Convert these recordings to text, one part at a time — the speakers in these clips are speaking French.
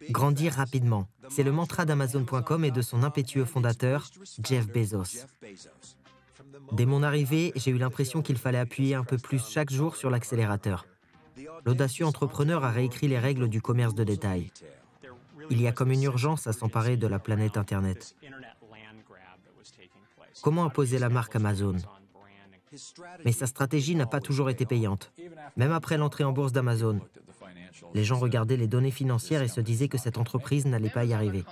Grandir rapidement, c'est le mantra d'Amazon.com et de son impétueux fondateur, Jeff Bezos. Dès mon arrivée, j'ai eu l'impression qu'il fallait appuyer un peu plus chaque jour sur l'accélérateur. L'audacieux entrepreneur a réécrit les règles du commerce de détail. Il y a comme une urgence à s'emparer de la planète Internet. Comment imposer la marque Amazon? Mais sa stratégie n'a pas toujours été payante. Même après l'entrée en bourse d'Amazon, les gens regardaient les données financières et se disaient que cette entreprise n'allait pas y arriver.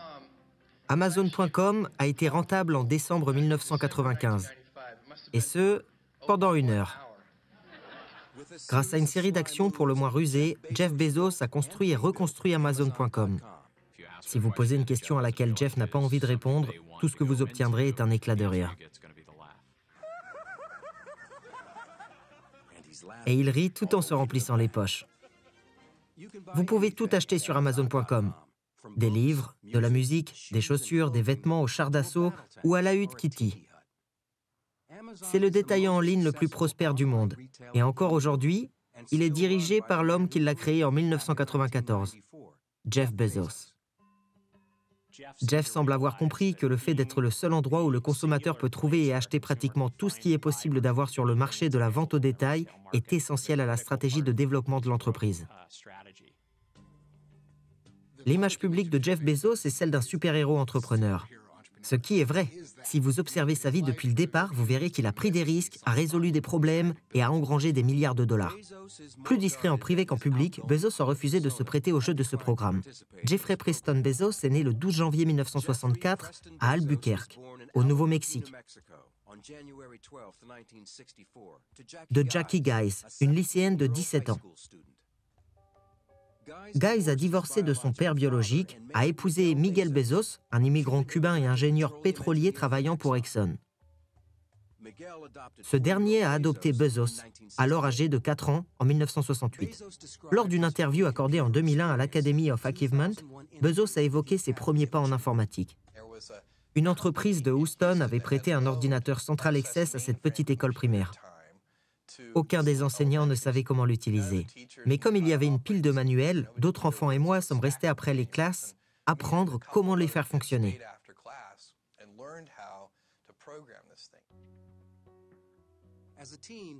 Amazon.com a été rentable en décembre 1995. Et ce, pendant 1 heure. Grâce à une série d'actions pour le moins rusées, Jeff Bezos a construit et reconstruit Amazon.com. Si vous posez une question à laquelle Jeff n'a pas envie de répondre, tout ce que vous obtiendrez est un éclat de rire. Et il rit tout en se remplissant les poches. Vous pouvez tout acheter sur Amazon.com. Des livres, de la musique, des chaussures, des vêtements au char d'assaut ou à la hutte Kitty. C'est le détaillant en ligne le plus prospère du monde. Et encore aujourd'hui, il est dirigé par l'homme qui l'a créé en 1994, Jeff Bezos. Jeff semble avoir compris que le fait d'être le seul endroit où le consommateur peut trouver et acheter pratiquement tout ce qui est possible d'avoir sur le marché de la vente au détail est essentiel à la stratégie de développement de l'entreprise. L'image publique de Jeff Bezos est celle d'un super-héros entrepreneur. Ce qui est vrai. Si vous observez sa vie depuis le départ, vous verrez qu'il a pris des risques, a résolu des problèmes et a engrangé des milliards de dollars. Plus discret en privé qu'en public, Bezos a refusé de se prêter au jeu de ce programme. Jeffrey Preston Bezos est né le 12 janvier 1964 à Albuquerque, au Nouveau-Mexique, de Jackie Guys, une lycéenne de 17 ans. Guys a divorcé de son père biologique, a épousé Miguel Bezos, un immigrant cubain et ingénieur pétrolier travaillant pour Exxon. Ce dernier a adopté Bezos, alors âgé de 4 ans, en 1968. Lors d'une interview accordée en 2001 à l'Academy of Achievement, Bezos a évoqué ses premiers pas en informatique. Une entreprise de Houston avait prêté un ordinateur Central Access à cette petite école primaire. Aucun des enseignants ne savait comment l'utiliser. Mais comme il y avait une pile de manuels, d'autres enfants et moi sommes restés après les classes apprendre comment les faire fonctionner.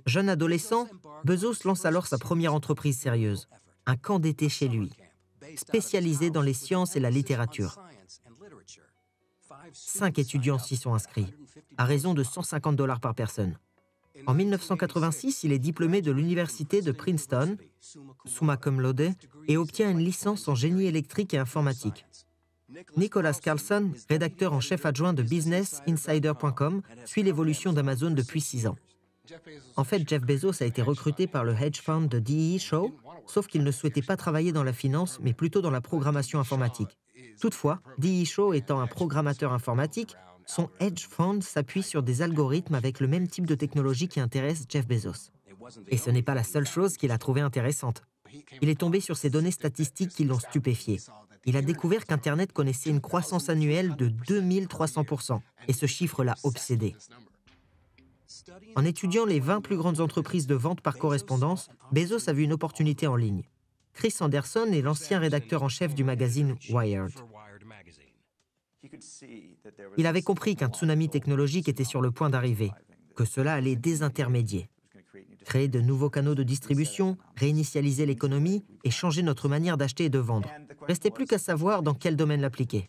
Jeune adolescent, Bezos lance alors sa première entreprise sérieuse, un camp d'été chez lui, spécialisé dans les sciences et la littérature. 5 étudiants s'y sont inscrits, à raison de $150 par personne. En 1986, il est diplômé de l'université de Princeton, summa cum laude, et obtient une licence en génie électrique et informatique. Nicholas Carlson, rédacteur en chef adjoint de BusinessInsider.com, suit l'évolution d'Amazon depuis 6 ans. En fait, Jeff Bezos a été recruté par le hedge fund de D.E. Shaw, sauf qu'il ne souhaitait pas travailler dans la finance, mais plutôt dans la programmation informatique. Toutefois, D.E. Shaw étant un programmateur informatique, son hedge fund s'appuie sur des algorithmes avec le même type de technologie qui intéresse Jeff Bezos. Et ce n'est pas la seule chose qu'il a trouvée intéressante. Il est tombé sur ces données statistiques qui l'ont stupéfié. Il a découvert qu'Internet connaissait une croissance annuelle de 2300%, et ce chiffre l'a obsédé. En étudiant les 20 plus grandes entreprises de vente par correspondance, Bezos a vu une opportunité en ligne. Chris Anderson est l'ancien rédacteur en chef du magazine Wired. Il avait compris qu'un tsunami technologique était sur le point d'arriver, que cela allait désintermédier. Créer de nouveaux canaux de distribution, réinitialiser l'économie et changer notre manière d'acheter et de vendre. Restait plus qu'à savoir dans quel domaine l'appliquer.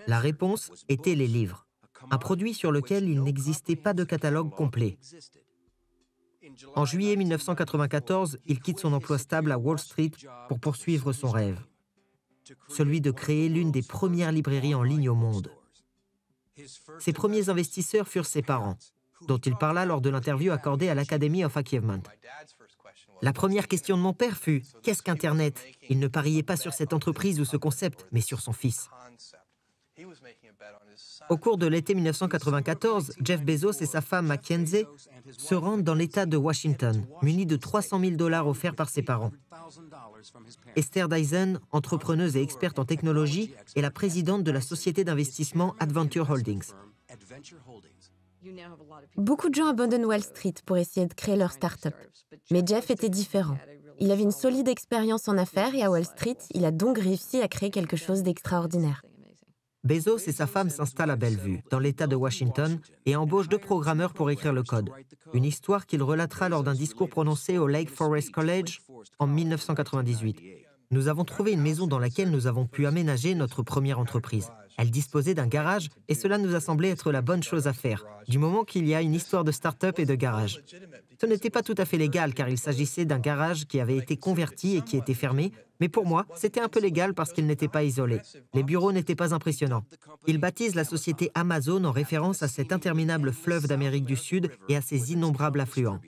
La réponse était les livres, un produit sur lequel il n'existait pas de catalogue complet. En juillet 1994, il quitte son emploi stable à Wall Street pour poursuivre son rêve, celui de créer l'une des premières librairies en ligne au monde. Ses premiers investisseurs furent ses parents, dont il parla lors de l'interview accordée à l'Academy of Achievement. La première question de mon père fut « Qu'est-ce qu'Internet ?» Il ne pariait pas sur cette entreprise ou ce concept, mais sur son fils. Au cours de l'été 1994, Jeff Bezos et sa femme Mackenzie se rendent dans l'État de Washington, munis de $300 000 offerts par ses parents. Esther Dyson, entrepreneuse et experte en technologie, est la présidente de la société d'investissement Adventure Holdings. Beaucoup de gens abandonnent Wall Street pour essayer de créer leur start-up. Mais Jeff était différent. Il avait une solide expérience en affaires et à Wall Street, il a donc réussi à créer quelque chose d'extraordinaire. Bezos et sa femme s'installent à Bellevue, dans l'État de Washington, et embauchent 2 programmeurs pour écrire le code. Une histoire qu'il relatera lors d'un discours prononcé au Lake Forest College en 1998. Nous avons trouvé une maison dans laquelle nous avons pu aménager notre première entreprise. Elle disposait d'un garage et cela nous a semblé être la bonne chose à faire, du moment qu'il y a une histoire de start-up et de garage. Ce n'était pas tout à fait légal car il s'agissait d'un garage qui avait été converti et qui était fermé, mais pour moi, c'était un peu légal parce qu'il n'était pas isolé. Les bureaux n'étaient pas impressionnants. Ils baptisent la société Amazon en référence à cet interminable fleuve d'Amérique du Sud et à ses innombrables affluents.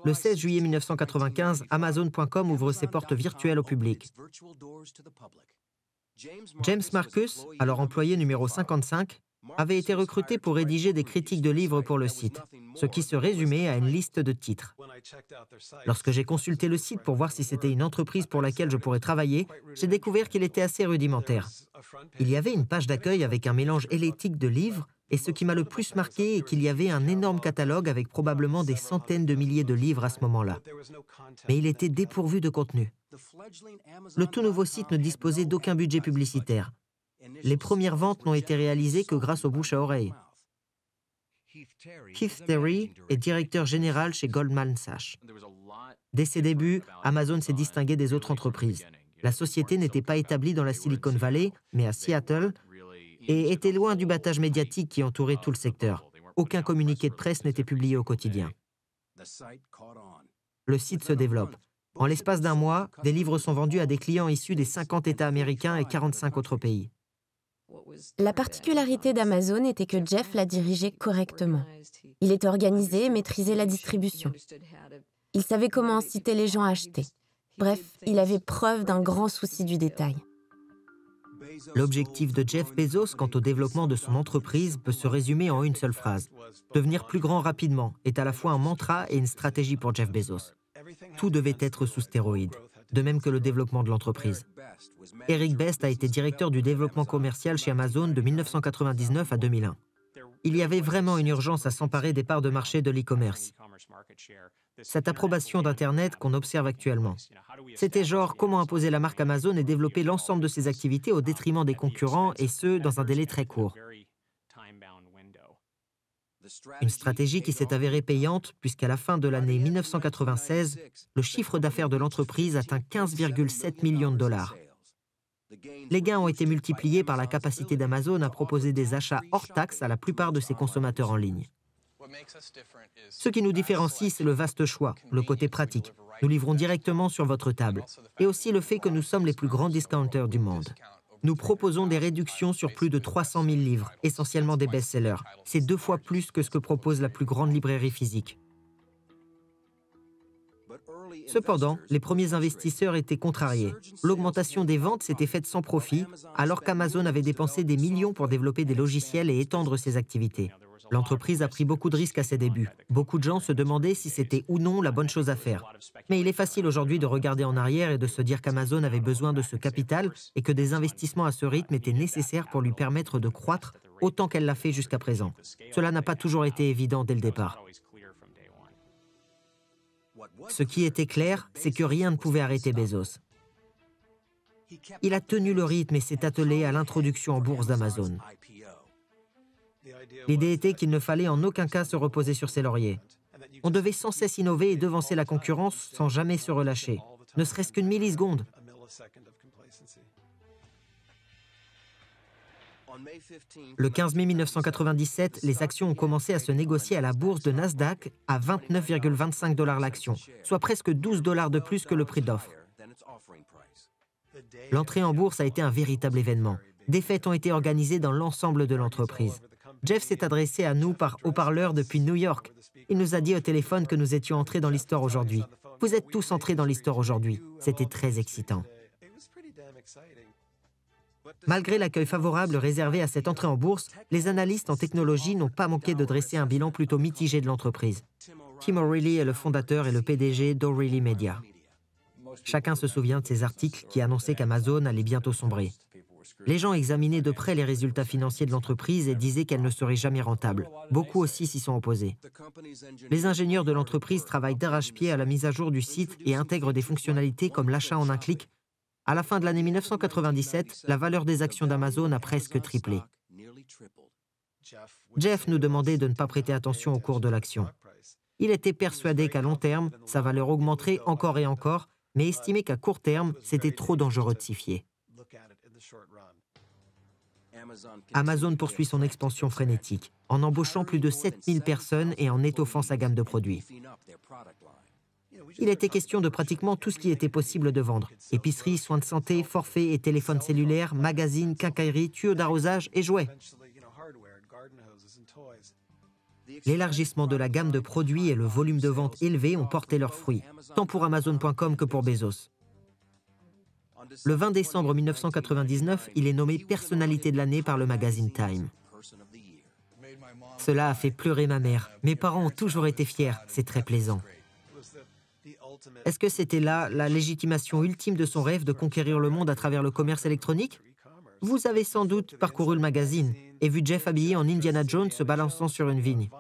Le 16 juillet 1995, Amazon.com ouvre ses portes virtuelles au public. James Marcus, alors employé numéro 55, avait été recruté pour rédiger des critiques de livres pour le site, ce qui se résumait à une liste de titres. Lorsque j'ai consulté le site pour voir si c'était une entreprise pour laquelle je pourrais travailler, j'ai découvert qu'il était assez rudimentaire. Il y avait une page d'accueil avec un mélange électrique de livres, et ce qui m'a le plus marqué est qu'il y avait un énorme catalogue avec probablement des centaines de milliers de livres à ce moment-là. Mais il était dépourvu de contenu. Le tout nouveau site ne disposait d'aucun budget publicitaire. Les premières ventes n'ont été réalisées que grâce au bouche à oreille. Keith Terry est directeur général chez Goldman Sachs. Dès ses débuts, Amazon s'est distingué des autres entreprises. La société n'était pas établie dans la Silicon Valley, mais à Seattle, et était loin du battage médiatique qui entourait tout le secteur. Aucun communiqué de presse n'était publié au quotidien. Le site se développe. En l'espace d'un mois, des livres sont vendus à des clients issus des 50 États américains et 45 autres pays. La particularité d'Amazon était que Jeff la dirigeait correctement. Il était organisé et maîtrisait la distribution. Il savait comment inciter les gens à acheter. Bref, il avait preuve d'un grand souci du détail. L'objectif de Jeff Bezos quant au développement de son entreprise peut se résumer en une seule phrase. Devenir plus grand rapidement est à la fois un mantra et une stratégie pour Jeff Bezos. Tout devait être sous stéroïdes, de même que le développement de l'entreprise. Eric Best a été directeur du développement commercial chez Amazon de 1999 à 2001. Il y avait vraiment une urgence à s'emparer des parts de marché de l'e-commerce. Cette approbation d'Internet qu'on observe actuellement. C'était genre comment imposer la marque Amazon et développer l'ensemble de ses activités au détriment des concurrents, et ce, dans un délai très court. Une stratégie qui s'est avérée payante puisqu'à la fin de l'année 1996, le chiffre d'affaires de l'entreprise atteint 15,7 millions de dollars. Les gains ont été multipliés par la capacité d'Amazon à proposer des achats hors taxes à la plupart de ses consommateurs en ligne. Ce qui nous différencie, c'est le vaste choix, le côté pratique. Nous livrons directement sur votre table. Et aussi le fait que nous sommes les plus grands discounters du monde. Nous proposons des réductions sur plus de 300 000 livres, essentiellement des best-sellers. C'est 2 fois plus que ce que propose la plus grande librairie physique. Cependant, les premiers investisseurs étaient contrariés. L'augmentation des ventes s'était faite sans profit, alors qu'Amazon avait dépensé des millions pour développer des logiciels et étendre ses activités. L'entreprise a pris beaucoup de risques à ses débuts. Beaucoup de gens se demandaient si c'était ou non la bonne chose à faire. Mais il est facile aujourd'hui de regarder en arrière et de se dire qu'Amazon avait besoin de ce capital et que des investissements à ce rythme étaient nécessaires pour lui permettre de croître autant qu'elle l'a fait jusqu'à présent. Cela n'a pas toujours été évident dès le départ. Ce qui était clair, c'est que rien ne pouvait arrêter Bezos. Il a tenu le rythme et s'est attelé à l'introduction en bourse d'Amazon. L'idée était qu'il ne fallait en aucun cas se reposer sur ses lauriers. On devait sans cesse innover et devancer la concurrence sans jamais se relâcher, ne serait-ce qu'une milliseconde. Le 15 mai 1997, les actions ont commencé à se négocier à la bourse de Nasdaq à 29,25 $ l'action, soit presque 12 $ de plus que le prix d'offre. L'entrée en bourse a été un véritable événement. Des fêtes ont été organisées dans l'ensemble de l'entreprise. Jeff s'est adressé à nous par haut-parleur depuis New York. Il nous a dit au téléphone que nous étions entrés dans l'histoire aujourd'hui. Vous êtes tous entrés dans l'histoire aujourd'hui. C'était très excitant. Malgré l'accueil favorable réservé à cette entrée en bourse, les analystes en technologie n'ont pas manqué de dresser un bilan plutôt mitigé de l'entreprise. Tim O'Reilly est le fondateur et le PDG d'O'Reilly Media. Chacun se souvient de ces articles qui annonçaient qu'Amazon allait bientôt sombrer. Les gens examinaient de près les résultats financiers de l'entreprise et disaient qu'elle ne serait jamais rentable. Beaucoup aussi s'y sont opposés. Les ingénieurs de l'entreprise travaillent d'arrache-pied à la mise à jour du site et intègrent des fonctionnalités comme l'achat en un clic. À la fin de l'année 1997, la valeur des actions d'Amazon a presque triplé. Jeff nous demandait de ne pas prêter attention au cours de l'action. Il était persuadé qu'à long terme, sa valeur augmenterait encore et encore, mais estimait qu'à court terme, c'était trop dangereux de s'y fier. Amazon poursuit son expansion frénétique, en embauchant plus de 7000 personnes et en étoffant sa gamme de produits. Il était question de pratiquement tout ce qui était possible de vendre. Épicerie, soins de santé, forfaits et téléphones cellulaires, magazines, quincailleries, tuyaux d'arrosage et jouets. L'élargissement de la gamme de produits et le volume de vente élevé ont porté leurs fruits, tant pour Amazon.com que pour Bezos. Le 20 décembre 1999, il est nommé personnalité de l'année par le magazine Time. Cela a fait pleurer ma mère. Mes parents ont toujours été fiers, c'est très plaisant. Est-ce que c'était là la légitimation ultime de son rêve de conquérir le monde à travers le commerce électronique? Vous avez sans doute parcouru le magazine et vu Jeff habillé en Indiana Jones se balançant sur une vigne.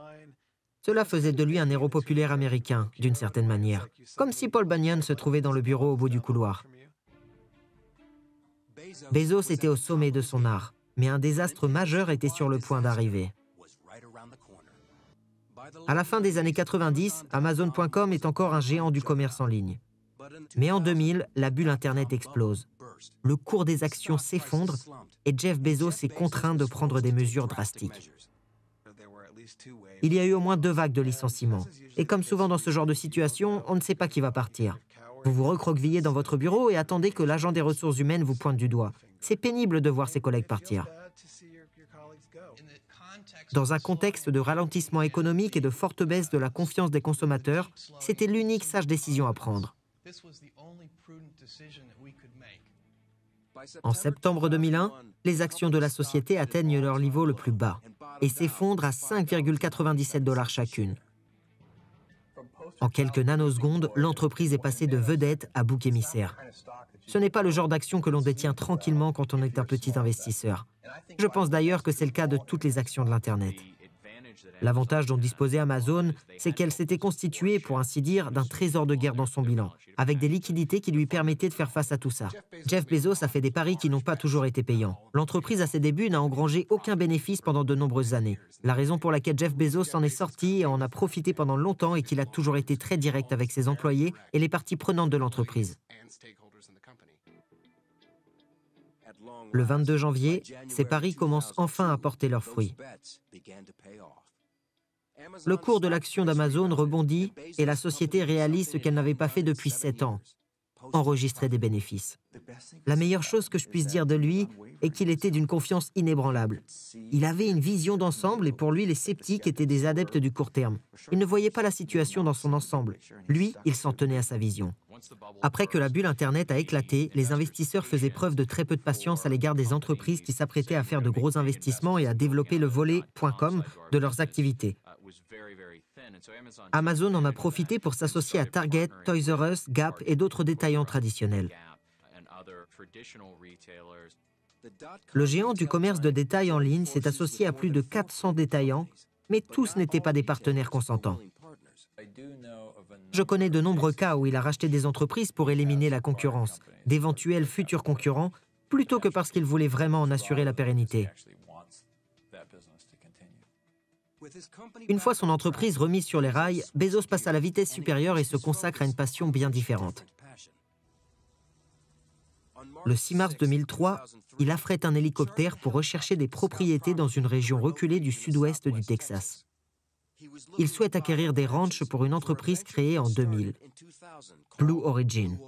Cela faisait de lui un héros populaire américain, d'une certaine manière, comme si Paul Bunyan se trouvait dans le bureau au bout du couloir. Bezos était au sommet de son art, mais un désastre majeur était sur le point d'arriver. À la fin des années 90, Amazon.com est encore un géant du commerce en ligne. Mais en 2000, la bulle Internet explose. Le cours des actions s'effondre et Jeff Bezos est contraint de prendre des mesures drastiques. Il y a eu au moins 2 vagues de licenciements. Et comme souvent dans ce genre de situation, on ne sait pas qui va partir. Vous vous recroquevillez dans votre bureau et attendez que l'agent des ressources humaines vous pointe du doigt. C'est pénible de voir ses collègues partir. Dans un contexte de ralentissement économique et de forte baisse de la confiance des consommateurs, c'était l'unique sage décision à prendre. En septembre 2001, les actions de la société atteignent leur niveau le plus bas et s'effondrent à 5,97 $ chacune. En quelques nanosecondes, l'entreprise est passée de vedette à bouc émissaire. Ce n'est pas le genre d'action que l'on détient tranquillement quand on est un petit investisseur. Je pense d'ailleurs que c'est le cas de toutes les actions de l'Internet. L'avantage dont disposait Amazon, c'est qu'elle s'était constituée, pour ainsi dire, d'un trésor de guerre dans son bilan, avec des liquidités qui lui permettaient de faire face à tout ça. Jeff Bezos a fait des paris qui n'ont pas toujours été payants. L'entreprise, à ses débuts, n'a engrangé aucun bénéfice pendant de nombreuses années. La raison pour laquelle Jeff Bezos s'en est sorti et en a profité pendant longtemps est qu'il a toujours été très direct avec ses employés et les parties prenantes de l'entreprise. Le 22 janvier, ces paris commencent enfin à porter leurs fruits. Le cours de l'action d'Amazon rebondit et la société réalise ce qu'elle n'avait pas fait depuis 7 ans, enregistrer des bénéfices. La meilleure chose que je puisse dire de lui est qu'il était d'une confiance inébranlable. Il avait une vision d'ensemble et pour lui, les sceptiques étaient des adeptes du court terme. Il ne voyait pas la situation dans son ensemble. Lui, il s'en tenait à sa vision. Après que la bulle Internet a éclaté, les investisseurs faisaient preuve de très peu de patience à l'égard des entreprises qui s'apprêtaient à faire de gros investissements et à développer le volet .com de leurs activités. Amazon en a profité pour s'associer à Target, Toys R Us, Gap et d'autres détaillants traditionnels. Le géant du commerce de détail en ligne s'est associé à plus de 400 détaillants, mais tous n'étaient pas des partenaires consentants. Je connais de nombreux cas où il a racheté des entreprises pour éliminer la concurrence, d'éventuels futurs concurrents, plutôt que parce qu'il voulait vraiment en assurer la pérennité. Une fois son entreprise remise sur les rails, Bezos passe à la vitesse supérieure et se consacre à une passion bien différente. Le 6 mars 2003, il affrète un hélicoptère pour rechercher des propriétés dans une région reculée du sud-ouest du Texas. Il souhaite acquérir des ranchs pour une entreprise créée en 2000, Blue Origin.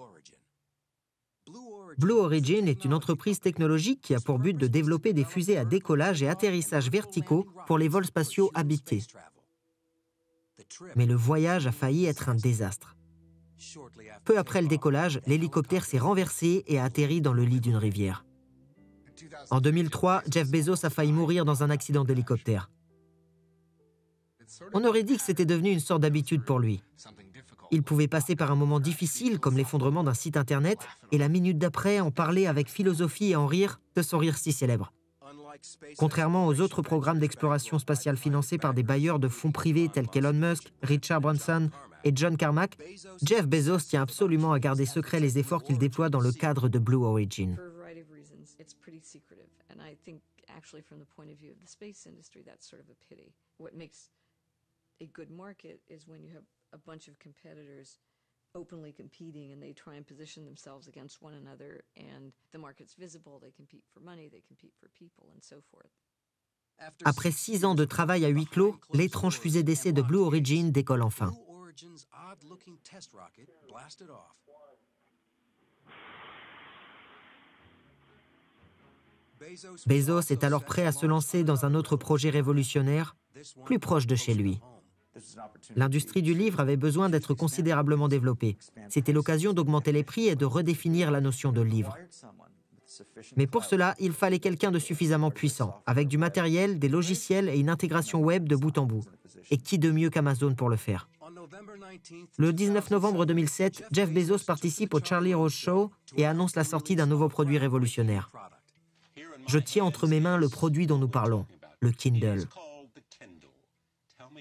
Blue Origin est une entreprise technologique qui a pour but de développer des fusées à décollage et atterrissage verticaux pour les vols spatiaux habités. Mais le voyage a failli être un désastre. Peu après le décollage, l'hélicoptère s'est renversé et a atterri dans le lit d'une rivière. En 2003, Jeff Bezos a failli mourir dans un accident d'hélicoptère. On aurait dit que c'était devenu une sorte d'habitude pour lui. Il pouvait passer par un moment difficile, comme l'effondrement d'un site internet, et la minute d'après en parler avec philosophie et en rire de son rire si célèbre. Contrairement aux autres programmes d'exploration spatiale financés par des bailleurs de fonds privés tels qu'Elon Musk, Richard Branson et John Carmack, Jeff Bezos tient absolument à garder secret les efforts qu'il déploie dans le cadre de Blue Origin. Openly competing and they try and position themselves against one another and the market's visible, they compete for money, they compete for people and so forth. Après 6 ans de travail à huis clos, l'étrange fusée d'essai de Blue Origin décolle enfin. Bezos est alors prêt à se lancer dans un autre projet révolutionnaire, plus proche de chez lui. L'industrie du livre avait besoin d'être considérablement développée. C'était l'occasion d'augmenter les prix et de redéfinir la notion de livre. Mais pour cela, il fallait quelqu'un de suffisamment puissant, avec du matériel, des logiciels et une intégration web de bout en bout. Et qui de mieux qu'Amazon pour le faire? Le 19 novembre 2007, Jeff Bezos participe au Charlie Rose Show et annonce la sortie d'un nouveau produit révolutionnaire. Je tiens entre mes mains le produit dont nous parlons, le Kindle.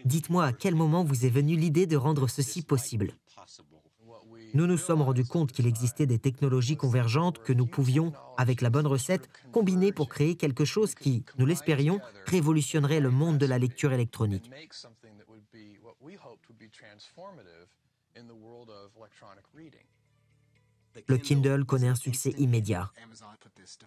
Dites-moi à quel moment vous est venue l'idée de rendre ceci possible. Nous nous sommes rendus compte qu'il existait des technologies convergentes que nous pouvions, avec la bonne recette, combiner pour créer quelque chose qui, nous l'espérions, révolutionnerait le monde de la lecture électronique. Le Kindle connaît un succès immédiat.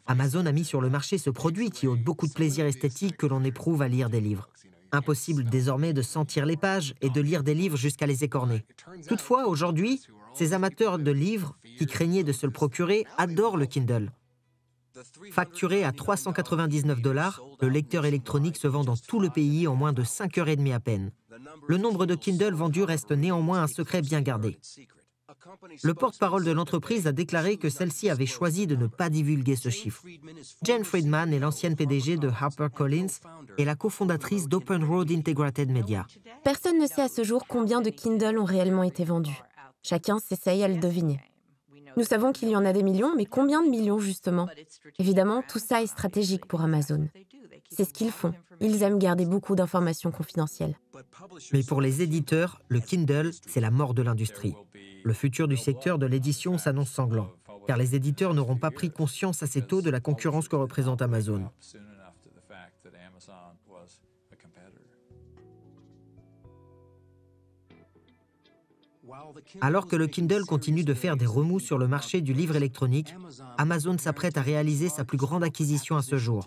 Amazon a mis sur le marché ce produit qui ôte beaucoup de plaisir esthétique que l'on éprouve à lire des livres. Impossible désormais de sentir les pages et de lire des livres jusqu'à les écorner. Toutefois, aujourd'hui, ces amateurs de livres qui craignaient de se le procurer adorent le Kindle. Facturé à 399 $, le lecteur électronique se vend dans tout le pays en moins de 5h30 à peine. Le nombre de Kindle vendus reste néanmoins un secret bien gardé. Le porte-parole de l'entreprise a déclaré que celle-ci avait choisi de ne pas divulguer ce chiffre. Jen Friedman est l'ancienne PDG de HarperCollins et la cofondatrice d'Open Road Integrated Media. Personne ne sait à ce jour combien de Kindle ont réellement été vendus. Chacun s'essaye à le deviner. Nous savons qu'il y en a des millions, mais combien de millions justement? Évidemment, tout ça est stratégique pour Amazon. C'est ce qu'ils font. Ils aiment garder beaucoup d'informations confidentielles. Mais pour les éditeurs, le Kindle, c'est la mort de l'industrie. Le futur du secteur de l'édition s'annonce sanglant, car les éditeurs n'auront pas pris conscience assez tôt de la concurrence que représente Amazon. Alors que le Kindle continue de faire des remous sur le marché du livre électronique, Amazon s'apprête à réaliser sa plus grande acquisition à ce jour.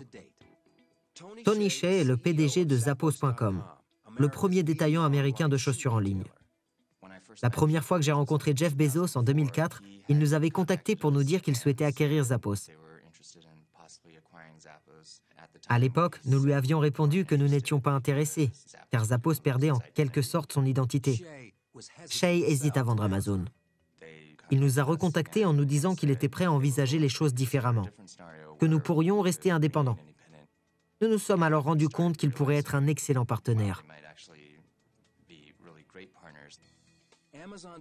Tony Hsieh est le PDG de Zappos.com, le premier détaillant américain de chaussures en ligne. La première fois que j'ai rencontré Jeff Bezos en 2004, il nous avait contactés pour nous dire qu'il souhaitait acquérir Zappos. À l'époque, nous lui avions répondu que nous n'étions pas intéressés, car Zappos perdait en quelque sorte son identité. Hsieh hésite à vendre Amazon. Il nous a recontactés en nous disant qu'il était prêt à envisager les choses différemment, que nous pourrions rester indépendants. Nous nous sommes alors rendus compte qu'il pourrait être un excellent partenaire.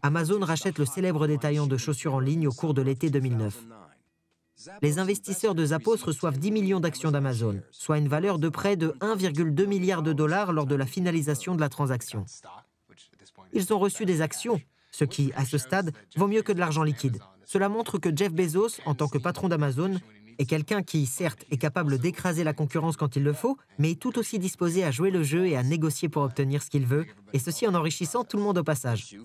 Amazon rachète le célèbre détaillant de chaussures en ligne au cours de l'été 2009. Les investisseurs de Zappos reçoivent 10 millions d'actions d'Amazon, soit une valeur de près de 1,2 milliard de dollars lors de la finalisation de la transaction. Ils ont reçu des actions, ce qui, à ce stade, vaut mieux que de l'argent liquide. Cela montre que Jeff Bezos, en tant que patron d'Amazon, est quelqu'un qui, certes, est capable d'écraser la concurrence quand il le faut, mais est tout aussi disposé à jouer le jeu et à négocier pour obtenir ce qu'il veut, et ceci en enrichissant tout le monde au passage.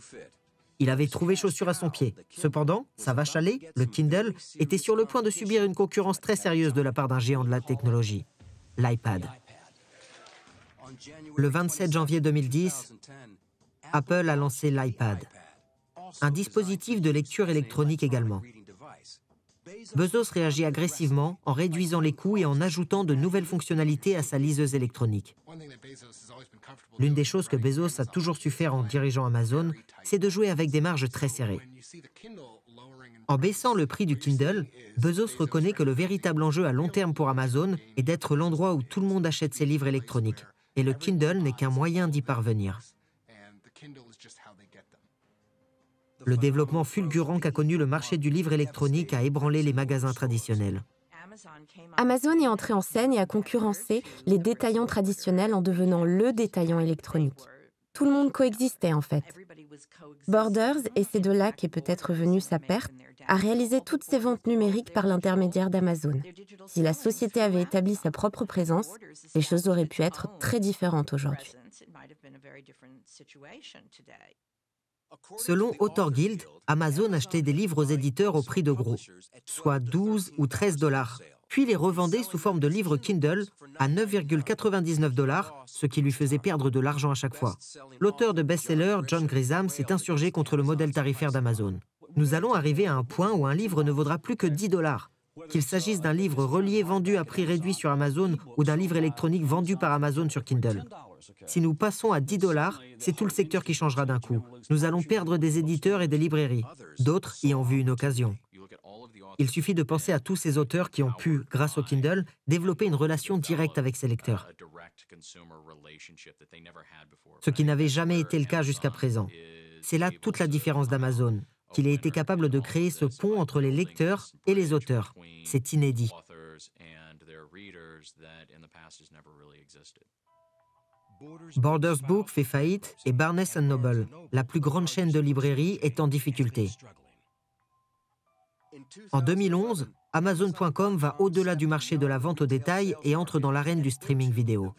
Il avait trouvé chaussure à son pied. Cependant, sa vache à lait, le Kindle, était sur le point de subir une concurrence très sérieuse de la part d'un géant de la technologie, l'iPad. Le 27 janvier 2010, Apple a lancé l'iPad, un dispositif de lecture électronique également. Bezos réagit agressivement en réduisant les coûts et en ajoutant de nouvelles fonctionnalités à sa liseuse électronique. L'une des choses que Bezos a toujours su faire en dirigeant Amazon, c'est de jouer avec des marges très serrées. En baissant le prix du Kindle, Bezos reconnaît que le véritable enjeu à long terme pour Amazon est d'être l'endroit où tout le monde achète ses livres électroniques. et le Kindle n'est qu'un moyen d'y parvenir. Le développement fulgurant qu'a connu le marché du livre électronique a ébranlé les magasins traditionnels. Amazon est entré en scène et a concurrencé les détaillants traditionnels en devenant le détaillant électronique. Tout le monde coexistait en fait. Borders, et c'est de là qu'est peut-être venue sa perte, a réalisé toutes ses ventes numériques par l'intermédiaire d'Amazon. Si la société avait établi sa propre présence, les choses auraient pu être très différentes aujourd'hui. Selon Author Guild, Amazon achetait des livres aux éditeurs au prix de gros, soit 12 ou 13 $, puis les revendait sous forme de livres Kindle à 9,99 $, ce qui lui faisait perdre de l'argent à chaque fois. L'auteur de best-seller, John Grisham, s'est insurgé contre le modèle tarifaire d'Amazon. Nous allons arriver à un point où un livre ne vaudra plus que 10 $. Qu'il s'agisse d'un livre relié vendu à prix réduit sur Amazon ou d'un livre électronique vendu par Amazon sur Kindle. Si nous passons à 10 $, c'est tout le secteur qui changera d'un coup. Nous allons perdre des éditeurs et des librairies. D'autres y ont vu une occasion. Il suffit de penser à tous ces auteurs qui ont pu, grâce au Kindle, développer une relation directe avec ses lecteurs. Ce qui n'avait jamais été le cas jusqu'à présent. C'est là toute la différence d'Amazon, qu'il ait été capable de créer ce pont entre les lecteurs et les auteurs. C'est inédit. Borders Books fait faillite et Barnes & Noble, la plus grande chaîne de librairies, est en difficulté. En 2011, Amazon.com va au-delà du marché de la vente au détail et entre dans l'arène du streaming vidéo.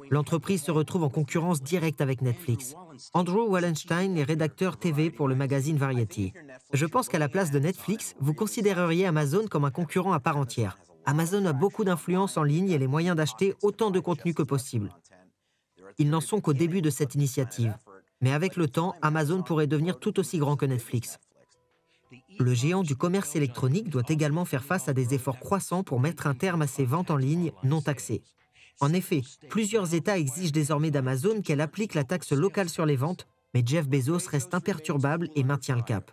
L'entreprise se retrouve en concurrence directe avec Netflix. Andrew Wallenstein est rédacteur TV pour le magazine Variety. Je pense qu'à la place de Netflix, vous considéreriez Amazon comme un concurrent à part entière. Amazon a beaucoup d'influence en ligne et les moyens d'acheter autant de contenu que possible. Ils n'en sont qu'au début de cette initiative. Mais avec le temps, Amazon pourrait devenir tout aussi grand que Netflix. Le géant du commerce électronique doit également faire face à des efforts croissants pour mettre un terme à ses ventes en ligne non taxées. En effet, plusieurs États exigent désormais d'Amazon qu'elle applique la taxe locale sur les ventes, mais Jeff Bezos reste imperturbable et maintient le cap.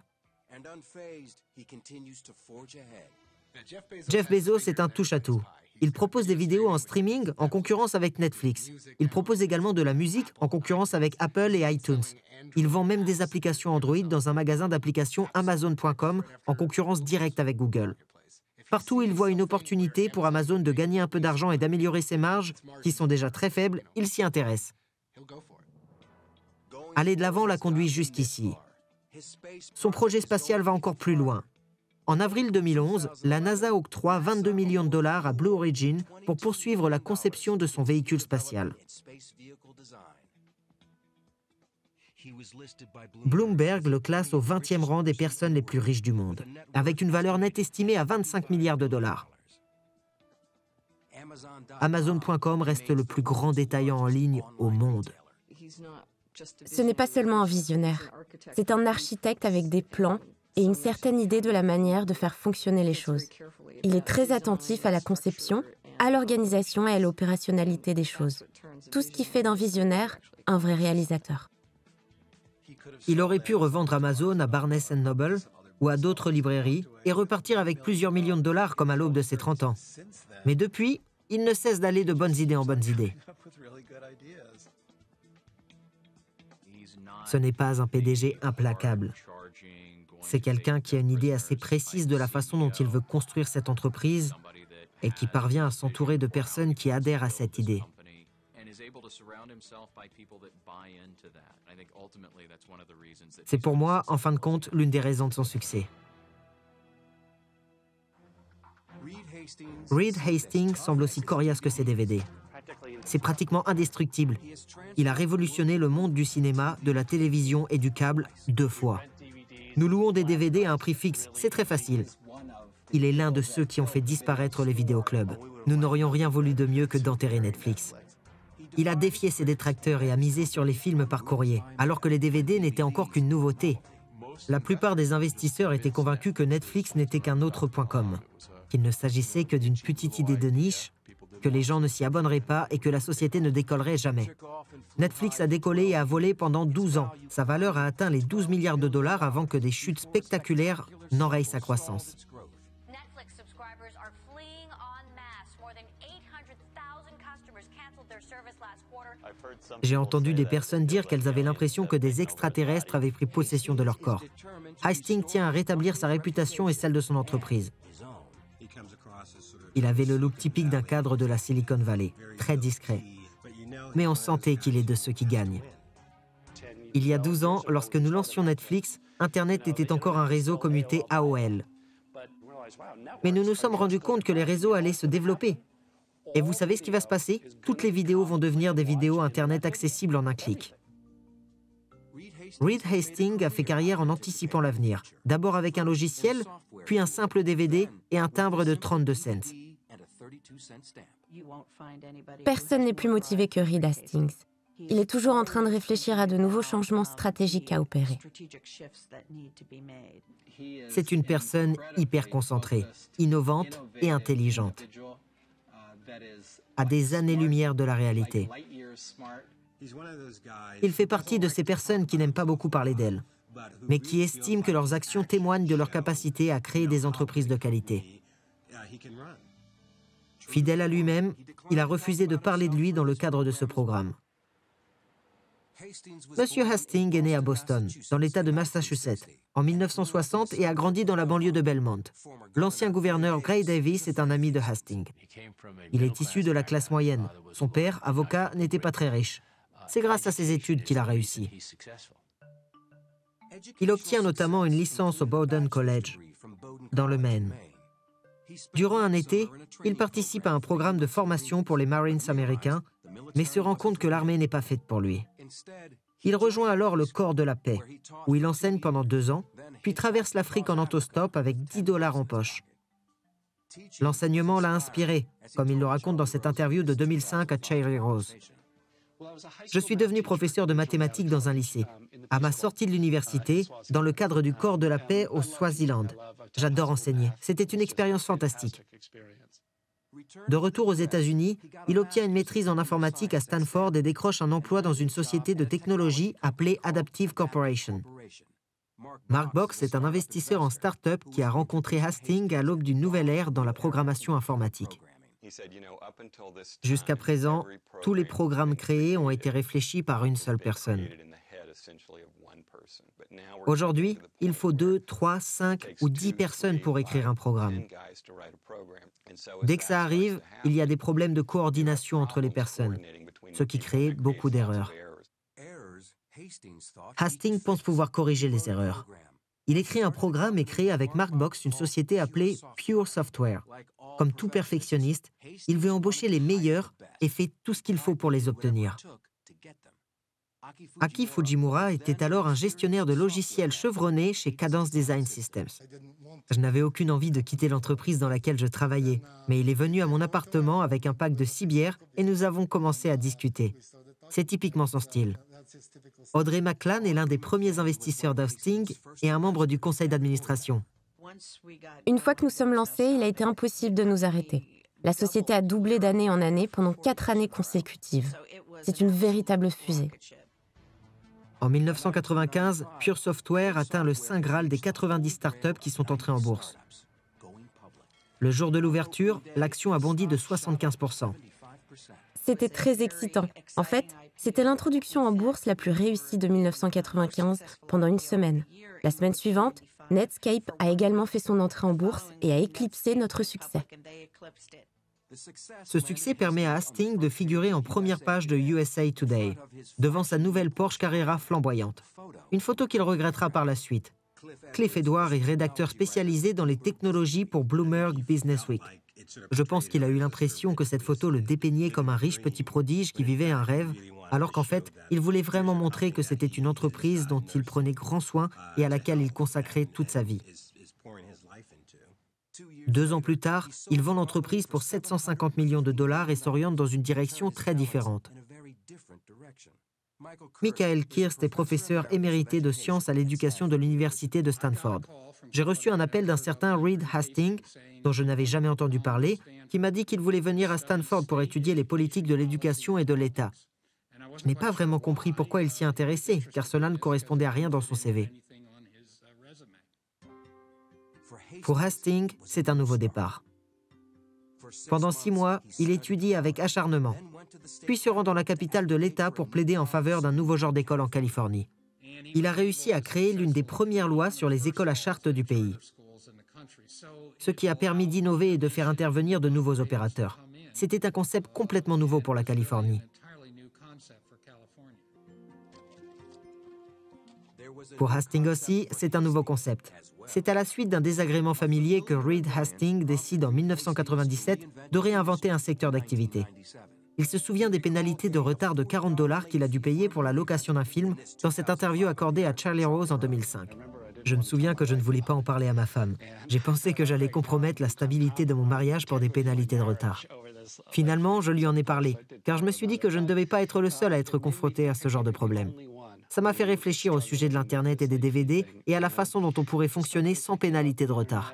Jeff Bezos est un touche-à-tout. Il propose des vidéos en streaming en concurrence avec Netflix. Il propose également de la musique en concurrence avec Apple et iTunes. Il vend même des applications Android dans un magasin d'applications Amazon.com en concurrence directe avec Google. Partout où il voit une opportunité pour Amazon de gagner un peu d'argent et d'améliorer ses marges, qui sont déjà très faibles, il s'y intéresse. Aller de l'avant l'a conduit jusqu'ici. Son projet spatial va encore plus loin. En avril 2011, la NASA octroie 22 millions de $ à Blue Origin pour poursuivre la conception de son véhicule spatial. Bloomberg le classe au 20e rang des personnes les plus riches du monde, avec une valeur nette estimée à 25 milliards de $. Amazon.com reste le plus grand détaillant en ligne au monde. Ce n'est pas seulement un visionnaire, c'est un architecte avec des plans et une certaine idée de la manière de faire fonctionner les choses. Il est très attentif à la conception, à l'organisation et à l'opérationnalité des choses. Tout ce qui fait d'un visionnaire un vrai réalisateur. Il aurait pu revendre Amazon à Barnes & Noble ou à d'autres librairies et repartir avec plusieurs millions de $ comme à l'aube de ses 30 ans. Mais depuis, il ne cesse d'aller de bonnes idées en bonnes idées. Ce n'est pas un PDG implacable. C'est quelqu'un qui a une idée assez précise de la façon dont il veut construire cette entreprise et qui parvient à s'entourer de personnes qui adhèrent à cette idée. C'est pour moi, en fin de compte, l'une des raisons de son succès. Reed Hastings semble aussi coriace que ses DVD. C'est pratiquement indestructible. Il a révolutionné le monde du cinéma, de la télévision et du câble 2 fois. Nous louons des DVD à un prix fixe, c'est très facile. Il est l'un de ceux qui ont fait disparaître les vidéoclubs. Nous n'aurions rien voulu de mieux que d'enterrer Netflix. Il a défié ses détracteurs et a misé sur les films par courrier, alors que les DVD n'étaient encore qu'une nouveauté. La plupart des investisseurs étaient convaincus que Netflix n'était qu'un autre .com, qu'il ne s'agissait que d'une petite idée de niche, que les gens ne s'y abonneraient pas et que la société ne décollerait jamais. Netflix a décollé et a volé pendant 12 ans. Sa valeur a atteint les 12 milliards de $ avant que des chutes spectaculaires n'enrayent sa croissance. J'ai entendu des personnes dire qu'elles avaient l'impression que des extraterrestres avaient pris possession de leur corps. Hastings tient à rétablir sa réputation et celle de son entreprise. Il avait le look typique d'un cadre de la Silicon Valley, très discret. Mais on sentait qu'il est de ceux qui gagnent. Il y a 12 ans, lorsque nous lancions Netflix, Internet était encore un réseau commuté AOL. Mais nous nous sommes rendus compte que les réseaux allaient se développer. Et vous savez ce qui va se passer? Toutes les vidéos vont devenir des vidéos Internet accessibles en un clic. Reed Hastings a fait carrière en anticipant l'avenir, d'abord avec un logiciel, puis un simple DVD et un timbre de 32 cents. Personne n'est plus motivé que Reed Hastings. Il est toujours en train de réfléchir à de nouveaux changements stratégiques à opérer. C'est une personne hyper concentrée, innovante et intelligente, à des années-lumière de la réalité. Il fait partie de ces personnes qui n'aiment pas beaucoup parler d'elles, mais qui estiment que leurs actions témoignent de leur capacité à créer des entreprises de qualité. Fidèle à lui-même, il a refusé de parler de lui dans le cadre de ce programme. Monsieur Hastings est né à Boston, dans l'État de Massachusetts, en 1960 et a grandi dans la banlieue de Belmont. L'ancien gouverneur Gray Davis est un ami de Hastings. Il est issu de la classe moyenne. Son père, avocat, n'était pas très riche. C'est grâce à ses études qu'il a réussi. Il obtient notamment une licence au Bowdoin College, dans le Maine. Durant un été, il participe à un programme de formation pour les Marines américains, mais se rend compte que l'armée n'est pas faite pour lui. Il rejoint alors le Corps de la paix, où il enseigne pendant 2 ans, puis traverse l'Afrique en autostop avec 10 $ en poche. L'enseignement l'a inspiré, comme il le raconte dans cette interview de 2005 à Cherry Rose. Je suis devenu professeur de mathématiques dans un lycée. À ma sortie de l'université, dans le cadre du Corps de la paix au Swaziland. J'adore enseigner. C'était une expérience fantastique. De retour aux États-Unis, il obtient une maîtrise en informatique à Stanford et décroche un emploi dans une société de technologie appelée Adaptive Corporation. Mark Box est un investisseur en start-up qui a rencontré Hastings à l'aube d'une nouvelle ère dans la programmation informatique. Jusqu'à présent, tous les programmes créés ont été réfléchis par une seule personne. Aujourd'hui, il faut 2, 3, 5 ou 10 personnes pour écrire un programme. Dès que ça arrive, il y a des problèmes de coordination entre les personnes, ce qui crée beaucoup d'erreurs. Hastings pense pouvoir corriger les erreurs. Il écrit un programme et crée avec Mark Box une société appelée Pure Software. Comme tout perfectionniste, il veut embaucher les meilleurs et fait tout ce qu'il faut pour les obtenir. Aki Fujimura était alors un gestionnaire de logiciels chevronné chez Cadence Design Systems. Je n'avais aucune envie de quitter l'entreprise dans laquelle je travaillais, mais il est venu à mon appartement avec un pack de 6 bières et nous avons commencé à discuter. C'est typiquement son style. Audrey McClann est l'un des premiers investisseurs d'Hastings et un membre du conseil d'administration. Une fois que nous sommes lancés, il a été impossible de nous arrêter. La société a doublé d'année en année pendant 4 années consécutives. C'est une véritable fusée. En 1995, Pure Software atteint le saint graal des 90 startups qui sont entrées en bourse. Le jour de l'ouverture, l'action a bondi de 75%. C'était très excitant. En fait, c'était l'introduction en bourse la plus réussie de 1995 pendant une semaine. La semaine suivante, Netscape a également fait son entrée en bourse et a éclipsé notre succès. Ce succès permet à Hastings de figurer en première page de USA Today, devant sa nouvelle Porsche Carrera flamboyante. Une photo qu'il regrettera par la suite. Cliff Edwards est rédacteur spécialisé dans les technologies pour Bloomberg Business Week. Je pense qu'il a eu l'impression que cette photo le dépeignait comme un riche petit prodige qui vivait un rêve, alors qu'en fait, il voulait vraiment montrer que c'était une entreprise dont il prenait grand soin et à laquelle il consacrait toute sa vie. 2 ans plus tard, il vend l'entreprise pour 750 millions de $ et s'oriente dans une direction très différente. Michael Kirst est professeur émérité de sciences à l'éducation de l'université de Stanford. J'ai reçu un appel d'un certain Reed Hastings, dont je n'avais jamais entendu parler, qui m'a dit qu'il voulait venir à Stanford pour étudier les politiques de l'éducation et de l'État. Je n'ai pas vraiment compris pourquoi il s'y intéressait, car cela ne correspondait à rien dans son CV. Pour Hastings, c'est un nouveau départ. Pendant 6 mois, il étudie avec acharnement, puis se rend dans la capitale de l'État pour plaider en faveur d'un nouveau genre d'école en Californie. Il a réussi à créer l'une des premières lois sur les écoles à charte du pays, ce qui a permis d'innover et de faire intervenir de nouveaux opérateurs. C'était un concept complètement nouveau pour la Californie. Pour Hastings aussi, c'est un nouveau concept. C'est à la suite d'un désagrément familier que Reed Hastings décide en 1997 de réinventer un secteur d'activité. Il se souvient des pénalités de retard de $40 qu'il a dû payer pour la location d'un film dans cette interview accordée à Charlie Rose en 2005. Je me souviens que je ne voulais pas en parler à ma femme. J'ai pensé que j'allais compromettre la stabilité de mon mariage pour des pénalités de retard. Finalement, je lui en ai parlé, car je me suis dit que je ne devais pas être le seul à être confronté à ce genre de problème. Ça m'a fait réfléchir au sujet de l'Internet et des DVD et à la façon dont on pourrait fonctionner sans pénalité de retard.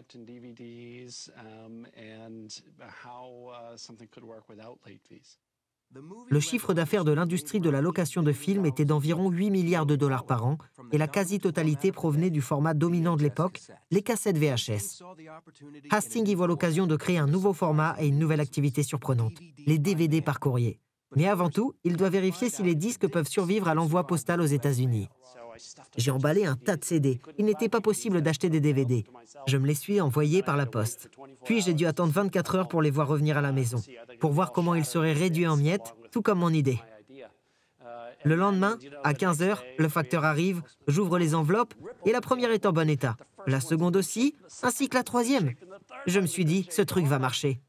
Le chiffre d'affaires de l'industrie de la location de films était d'environ 8 milliards de dollars par an et la quasi-totalité provenait du format dominant de l'époque, les cassettes VHS. Hastings y voit l'occasion de créer un nouveau format et une nouvelle activité surprenante, les DVD par courrier. Mais avant tout, il doit vérifier si les disques peuvent survivre à l'envoi postal aux États-Unis. J'ai emballé un tas de CD. Il n'était pas possible d'acheter des DVD. Je me les suis envoyés par la poste. Puis j'ai dû attendre 24 heures pour les voir revenir à la maison, pour voir comment ils seraient réduits en miettes, tout comme mon idée. Le lendemain, à 15 heures, le facteur arrive, j'ouvre les enveloppes et la première est en bon état. La seconde aussi, ainsi que la troisième. Je me suis dit, ce truc va marcher.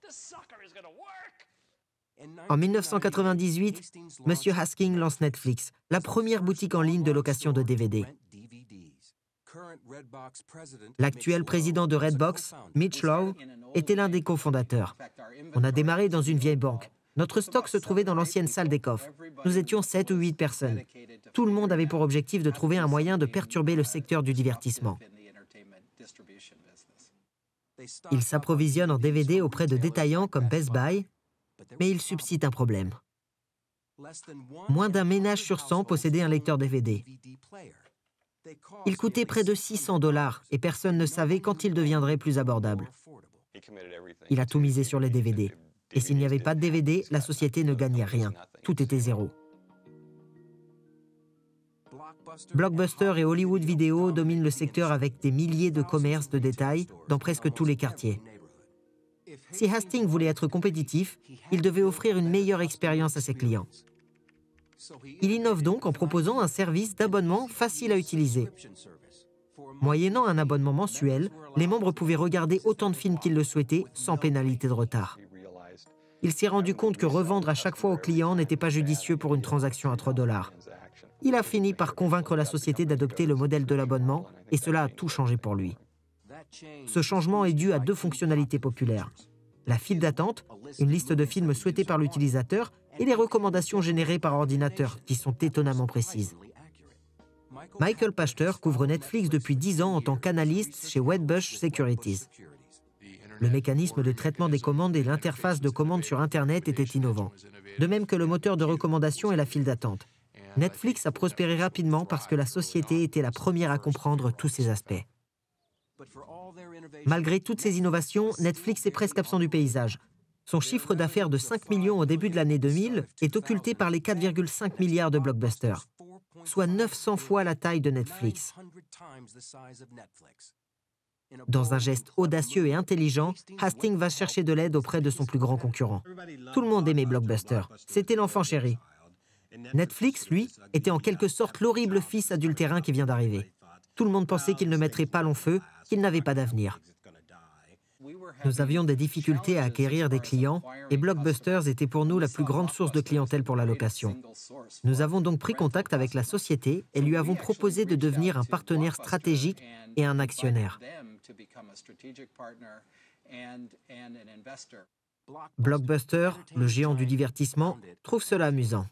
En 1998, M. Hastings lance Netflix, la première boutique en ligne de location de DVD. L'actuel président de Redbox, Mitch Lowe, était l'un des cofondateurs. On a démarré dans une vieille banque. Notre stock se trouvait dans l'ancienne salle des coffres. Nous étions 7 ou 8 personnes. Tout le monde avait pour objectif de trouver un moyen de perturber le secteur du divertissement. Ils s'approvisionnent en DVD auprès de détaillants comme Best Buy, mais il subsiste un problème. Moins d'un ménage sur 100 possédait un lecteur DVD. Il coûtait près de $600 et personne ne savait quand il deviendrait plus abordable. Il a tout misé sur les DVD. Et s'il n'y avait pas de DVD, la société ne gagnait rien. Tout était zéro. Blockbuster et Hollywood Video dominent le secteur avec des milliers de commerces de détail dans presque tous les quartiers. Si Hastings voulait être compétitif, il devait offrir une meilleure expérience à ses clients. Il innove donc en proposant un service d'abonnement facile à utiliser. Moyennant un abonnement mensuel, les membres pouvaient regarder autant de films qu'ils le souhaitaient sans pénalité de retard. Il s'est rendu compte que revendre à chaque fois aux clients n'était pas judicieux pour une transaction à $3. Il a fini par convaincre la société d'adopter le modèle de l'abonnement et cela a tout changé pour lui. Ce changement est dû à 2 fonctionnalités populaires. La file d'attente, une liste de films souhaités par l'utilisateur, et les recommandations générées par ordinateur, qui sont étonnamment précises. Michael Pachter couvre Netflix depuis 10 ans en tant qu'analyste chez Wedbush Securities. Le mécanisme de traitement des commandes et l'interface de commande sur Internet étaient innovants, de même que le moteur de recommandation et la file d'attente. Netflix a prospéré rapidement parce que la société était la première à comprendre tous ces aspects. Malgré toutes ces innovations, Netflix est presque absent du paysage. Son chiffre d'affaires de 5 millions au début de l'année 2000 est occulté par les 4,5 milliards de Blockbuster, soit 900 fois la taille de Netflix. Dans un geste audacieux et intelligent, Hastings va chercher de l'aide auprès de son plus grand concurrent. Tout le monde aimait Blockbuster, c'était l'enfant chéri. Netflix, lui, était en quelque sorte l'horrible fils adultérin qui vient d'arriver. Tout le monde pensait qu'il ne mettrait pas long feu, qu'il n'avait pas d'avenir. Nous avions des difficultés à acquérir des clients et Blockbusters était pour nous la plus grande source de clientèle pour la location. Nous avons donc pris contact avec la société et lui avons proposé de devenir un partenaire stratégique et un actionnaire. Blockbuster, le géant du divertissement, trouve cela amusant.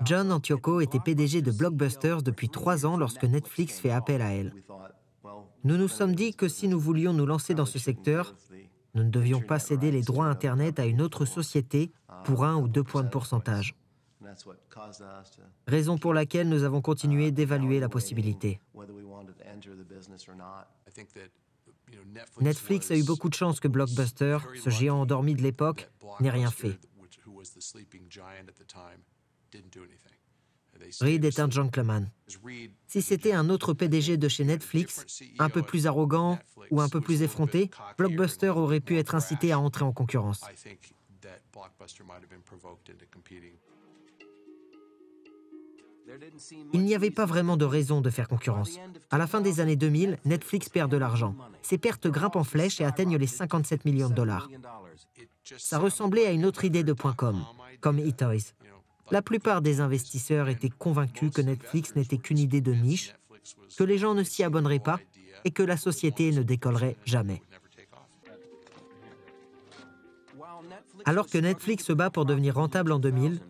John Antioco était PDG de Blockbusters depuis 3 ans lorsque Netflix fait appel à elle. Nous nous sommes dit que si nous voulions nous lancer dans ce secteur, nous ne devions pas céder les droits Internet à une autre société pour 1 ou 2 points de pourcentage. Raison pour laquelle nous avons continué d'évaluer la possibilité. Netflix a eu beaucoup de chance que Blockbuster, ce géant endormi de l'époque, n'ait rien fait. Reed est un gentleman. Si c'était un autre PDG de chez Netflix, un peu plus arrogant ou un peu plus effronté, Blockbuster aurait pu être incité à entrer en concurrence. Il n'y avait pas vraiment de raison de faire concurrence. À la fin des années 2000, Netflix perd de l'argent. Ses pertes grimpent en flèche et atteignent les 57 millions de dollars. Ça ressemblait à une autre idée de .com, comme eToys. La plupart des investisseurs étaient convaincus que Netflix n'était qu'une idée de niche, que les gens ne s'y abonneraient pas et que la société ne décollerait jamais. Alors que Netflix se bat pour devenir rentable en 2000,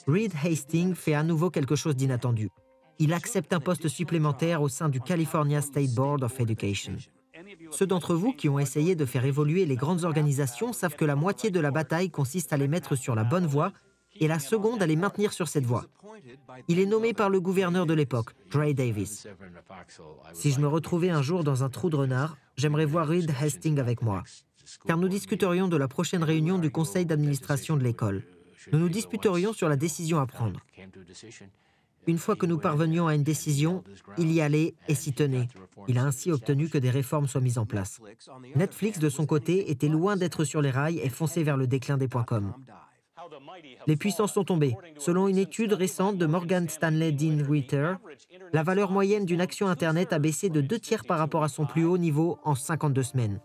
Reed Hastings fait à nouveau quelque chose d'inattendu. Il accepte un poste supplémentaire au sein du California State Board of Education. Ceux d'entre vous qui ont essayé de faire évoluer les grandes organisations savent que la moitié de la bataille consiste à les mettre sur la bonne voie et la seconde à les maintenir sur cette voie. Il est nommé par le gouverneur de l'époque, Gray Davis. Si je me retrouvais un jour dans un trou de renard, j'aimerais voir Reed Hastings avec moi, car nous discuterions de la prochaine réunion du conseil d'administration de l'école. Nous nous disputerions sur la décision à prendre. Une fois que nous parvenions à une décision, il y allait et s'y tenait. Il a ainsi obtenu que des réformes soient mises en place. Netflix, de son côté, était loin d'être sur les rails et fonçait vers le déclin des .com. Les puissants sont tombés. Selon une étude récente de Morgan Stanley Dean Witter, la valeur moyenne d'une action Internet a baissé de 2/3 par rapport à son plus haut niveau en 52 semaines.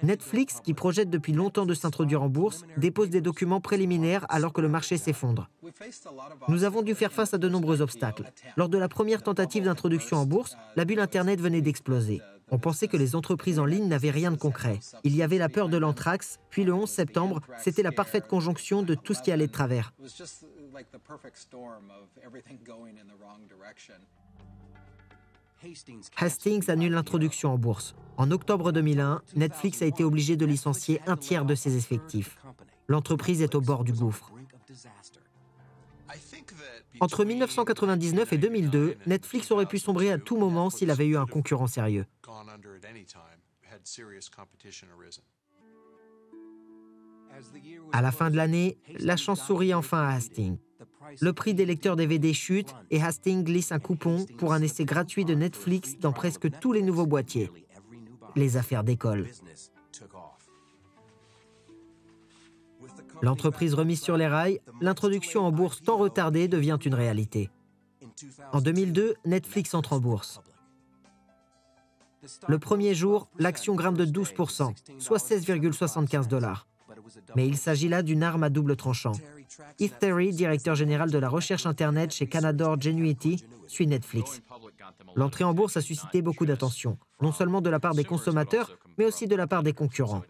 Netflix, qui projette depuis longtemps de s'introduire en bourse, dépose des documents préliminaires alors que le marché s'effondre. Nous avons dû faire face à de nombreux obstacles. Lors de la première tentative d'introduction en bourse, la bulle Internet venait d'exploser. On pensait que les entreprises en ligne n'avaient rien de concret. Il y avait la peur de l'anthrax, puis le 11 septembre, c'était la parfaite conjonction de tout ce qui allait de travers. Hastings annule l'introduction en bourse. En octobre 2001, Netflix a été obligé de licencier 1/3 de ses effectifs. L'entreprise est au bord du gouffre. Entre 1999 et 2002, Netflix aurait pu sombrer à tout moment s'il avait eu un concurrent sérieux. À la fin de l'année, la chance sourit enfin à Hastings. Le prix des lecteurs DVD chute et Hastings glisse un coupon pour un essai gratuit de Netflix dans presque tous les nouveaux boîtiers. Les affaires décollent. L'entreprise remise sur les rails, l'introduction en bourse tant retardée devient une réalité. En 2002, Netflix entre en bourse. Le premier jour, l'action grimpe de 12%, soit 16,75 $. Mais il s'agit là d'une arme à double tranchant. Heath Terry, directeur général de la recherche Internet chez Canadore Genuity, suit Netflix. L'entrée en bourse a suscité beaucoup d'attention, non seulement de la part des consommateurs, mais aussi de la part des concurrents.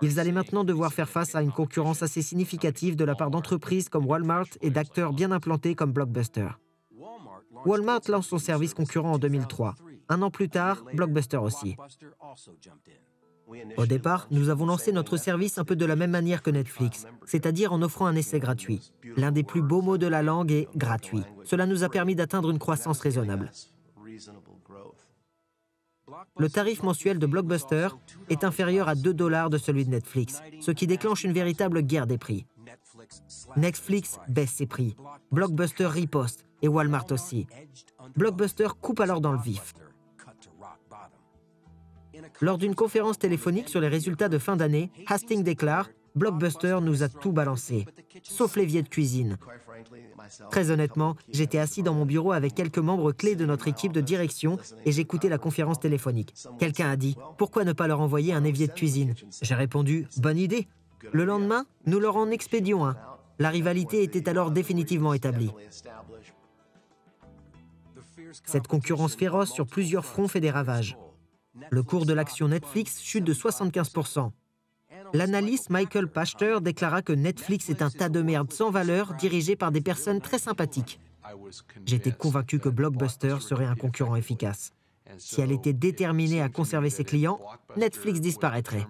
Ils allaient maintenant devoir faire face à une concurrence assez significative de la part d'entreprises comme Walmart et d'acteurs bien implantés comme Blockbuster. Walmart lance son service concurrent en 2003. Un an plus tard, Blockbuster aussi. Au départ, nous avons lancé notre service un peu de la même manière que Netflix, c'est-à-dire en offrant un essai gratuit. L'un des plus beaux mots de la langue est « gratuit ». Cela nous a permis d'atteindre une croissance raisonnable. Le tarif mensuel de Blockbuster est inférieur à 2 $ de celui de Netflix, ce qui déclenche une véritable guerre des prix. Netflix baisse ses prix, Blockbuster riposte et Walmart aussi. Blockbuster coupe alors dans le vif. Lors d'une conférence téléphonique sur les résultats de fin d'année, Hastings déclare « Blockbuster nous a tout balancé, sauf l'évier de cuisine ». Très honnêtement, j'étais assis dans mon bureau avec quelques membres clés de notre équipe de direction et j'écoutais la conférence téléphonique. Quelqu'un a dit « Pourquoi ne pas leur envoyer un évier de cuisine ?» J'ai répondu « Bonne idée ». Le lendemain, nous leur en expédions un. La rivalité était alors définitivement établie. Cette concurrence féroce sur plusieurs fronts fait des ravages. Le cours de l'action Netflix chute de 75%. L'analyste Michael Pachter déclara que Netflix est un tas de merde sans valeur dirigé par des personnes très sympathiques. J'étais convaincu que Blockbuster serait un concurrent efficace. Si elle était déterminée à conserver ses clients, Netflix disparaîtrait.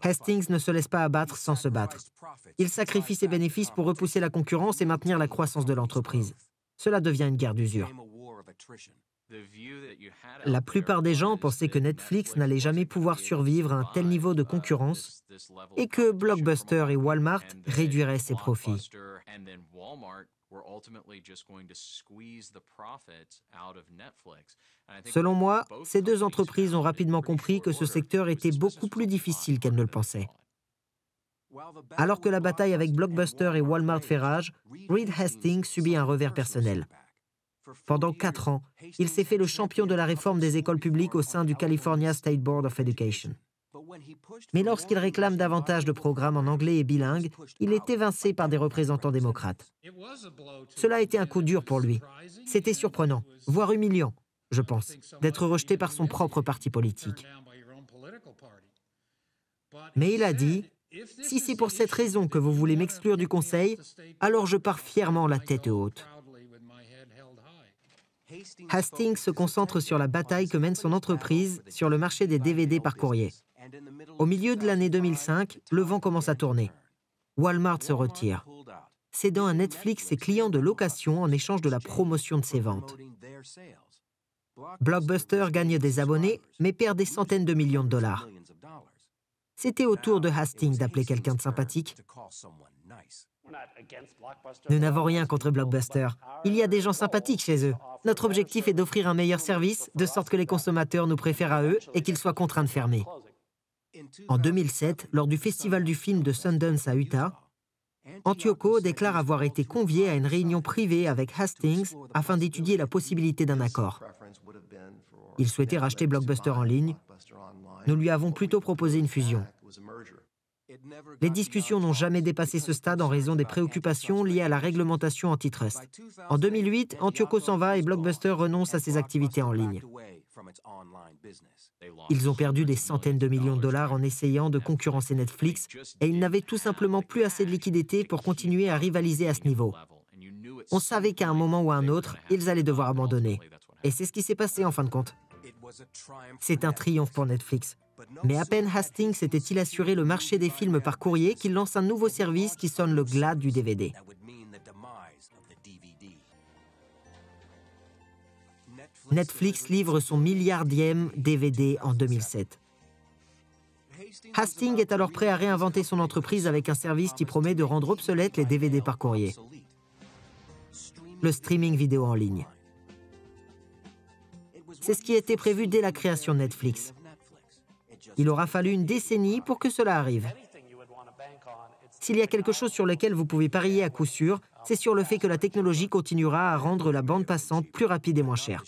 Hastings ne se laisse pas abattre sans se battre. Il sacrifie ses bénéfices pour repousser la concurrence et maintenir la croissance de l'entreprise. cela devient une guerre d'usure. La plupart des gens pensaient que Netflix n'allait jamais pouvoir survivre à un tel niveau de concurrence et que Blockbuster et Walmart réduiraient ses profits. Selon moi, ces deux entreprises ont rapidement compris que ce secteur était beaucoup plus difficile qu'elles ne le pensaient. Alors que la bataille avec Blockbuster et Walmart fait rage, Reed Hastings subit un revers personnel. Pendant 4 ans, il s'est fait le champion de la réforme des écoles publiques au sein du California State Board of Education. Mais lorsqu'il réclame davantage de programmes en anglais et bilingue, il est évincé par des représentants démocrates. Cela a été un coup dur pour lui. C'était surprenant, voire humiliant, je pense, d'être rejeté par son propre parti politique. Mais il a dit « Si c'est pour cette raison que vous voulez m'exclure du conseil, alors je pars fièrement la tête haute. » Hastings se concentre sur la bataille que mène son entreprise sur le marché des DVD par courrier. Au milieu de l'année 2005, le vent commence à tourner. Walmart se retire, cédant à Netflix ses clients de location en échange de la promotion de ses ventes. Blockbuster gagne des abonnés, mais perd des centaines de millions de dollars. C'était au tour de Hastings d'appeler quelqu'un de sympathique. Nous n'avons rien contre Blockbuster. Il y a des gens sympathiques chez eux. Notre objectif est d'offrir un meilleur service, de sorte que les consommateurs nous préfèrent à eux et qu'ils soient contraints de fermer. En 2007, lors du festival du film de Sundance à Utah, Antioco déclare avoir été convié à une réunion privée avec Hastings afin d'étudier la possibilité d'un accord. Il souhaitait racheter Blockbuster en ligne. Nous lui avons plutôt proposé une fusion. Les discussions n'ont jamais dépassé ce stade en raison des préoccupations liées à la réglementation antitrust. En 2008, Antioco s'en va et Blockbuster renonce à ses activités en ligne. Ils ont perdu des centaines de millions de dollars en essayant de concurrencer Netflix et ils n'avaient tout simplement plus assez de liquidités pour continuer à rivaliser à ce niveau. On savait qu'à un moment ou à un autre, ils allaient devoir abandonner. Et c'est ce qui s'est passé en fin de compte. C'est un triomphe pour Netflix. Mais à peine Hastings s'était-il assuré le marché des films par courrier qu'il lance un nouveau service qui sonne le glas du DVD. Netflix livre son milliardième DVD en 2007. Hastings est alors prêt à réinventer son entreprise avec un service qui promet de rendre obsolètes les DVD par courrier. Le streaming vidéo en ligne. C'est ce qui était prévu dès la création de Netflix. Il aura fallu une décennie pour que cela arrive. S'il y a quelque chose sur lequel vous pouvez parier à coup sûr, c'est sur le fait que la technologie continuera à rendre la bande passante plus rapide et moins chère.